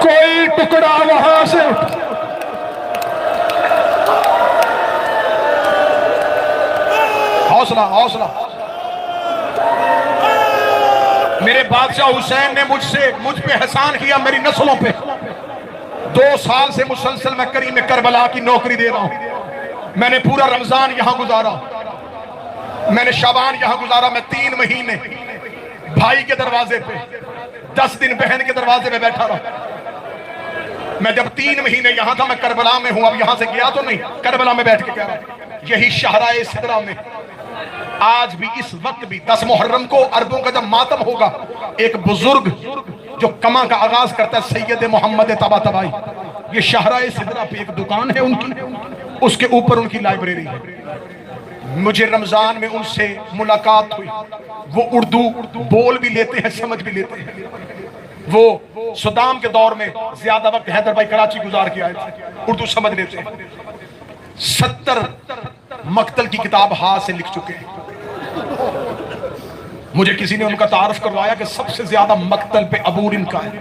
कोई टुकड़ा वहां से उठा। हौसला हौसला। मेरे बादशाह हुसैन ने मुझ पे एहसान किया, मेरी नस्लों पे। 2 साल से मुसलसल मैं करीम करबला की नौकरी दे रहा हूं। मैंने पूरा रमजान यहां गुजारा, मैंने शाबान यहां गुजारा। मैं 3 महीने भाई के दरवाजे पे, 10 दिन बहन के दरवाजे पे बैठा रहा। मैं जब 3 महीने यहां था, मैं करबला में हूं। अब यहां से गया तो नहीं, करबला में बैठ के कह रहा हूं। यही शाहराए सिदरा में आज भी, इस वक्त भी 10 मुहर्रम को अरबों का जब मातम होगा, एक बुजुर्ग जो कमा का आगाज करता है, सैयद मोहम्मद तबा तबाई, ये शाहराए सिदरा पे एक दुकान है उनकी, उसके ऊपर उनकी लाइब्रेरी है। मुझे रमजान में उनसे मुलाकात हुई। वो उर्दू बोल भी लेते हैं, समझ भी लेते हैं। वो सदाम के दौर में ज्यादा वक्त हैदर भाई कराची गुजार के आए थे, उर्दू समझ लेते हैं। 70 मक्तल की किताब हाथ से लिख चुके हैं। मुझे किसी ने उनका तारुफ करवाया कि सबसे ज्यादा मक्तल पे अबूर इनका है।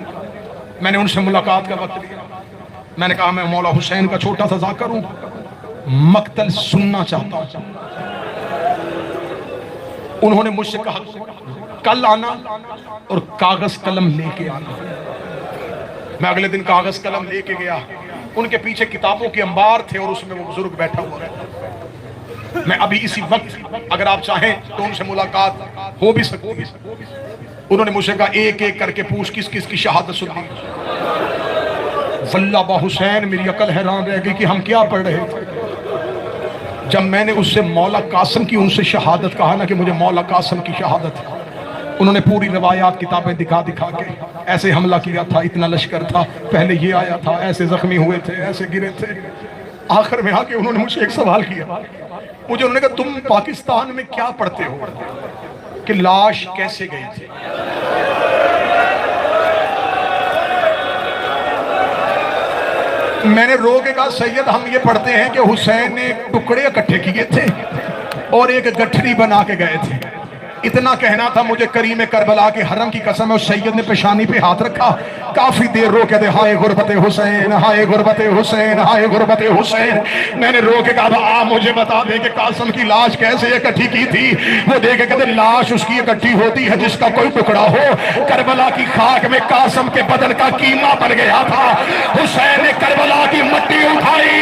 मैंने उनसे मुलाकात का वक्त लिया। मैंने कहा मैं मौला हुसैन का छोटा सा जाकर हूं, मक्तल सुनना चाहता हूं। उन्होंने मुझसे कहा कल आना और कागज कलम लेके आना। मैं अगले दिन कागज कलम लेके गया। उनके पीछे किताबों के अंबार थे और उसमें वो बुजुर्ग बैठा हुआ है। मैं अभी इसी वक्त अगर आप चाहें तो उनसे मुलाकात हो भी सकती है। उन्होंने मुझसे कहा एक एक करके पूछ किस किस की शहादत सुनी। वल्लाह हुसैन, मेरी अकल हैरान रह गई कि हम क्या पढ़ रहे थे। जब मैंने उससे मौला कासिम की उनसे शहादत कहा ना कि मुझे मौला कासिम की शहादत है, उन्होंने पूरी रवायात किताबें दिखा दिखा के, ऐसे हमला किया था, इतना लश्कर था, पहले ये आया था, ऐसे जख्मी हुए थे, ऐसे गिरे थे। आखिर में आके उन्होंने मुझसे एक सवाल किया। मुझे उन्होंने कहा तुम पाकिस्तान में क्या पढ़ते हो कि लाश कैसे गई थी। मैंने रो के कहा सैयद हम ये पढ़ते हैं कि हुसैन ने टुकड़े इकट्ठे किए थे और एक गठरी बना के गए थे। इतना कहना था मुझे करीम करबला के हरम की कसम है। उस सैयद ने पेशानी पे हाथ रखा, काफी देर रो के दे हाय गुरबत हुसैन, हाय गुरबत हुसैन, हाय गुरबत हुसैन। मैंने रो के कहा आ मुझे बता दे कि कासिम की लाश कैसे इकट्ठी की थी। वो देख के कहते लाश उसकी इकट्ठी होती है जिसका कोई टुकड़ा हो। करबला की खाक में कासिम के बदन का कीमा बन गया था। हुसैन ने करबला की मट्टी उठाई,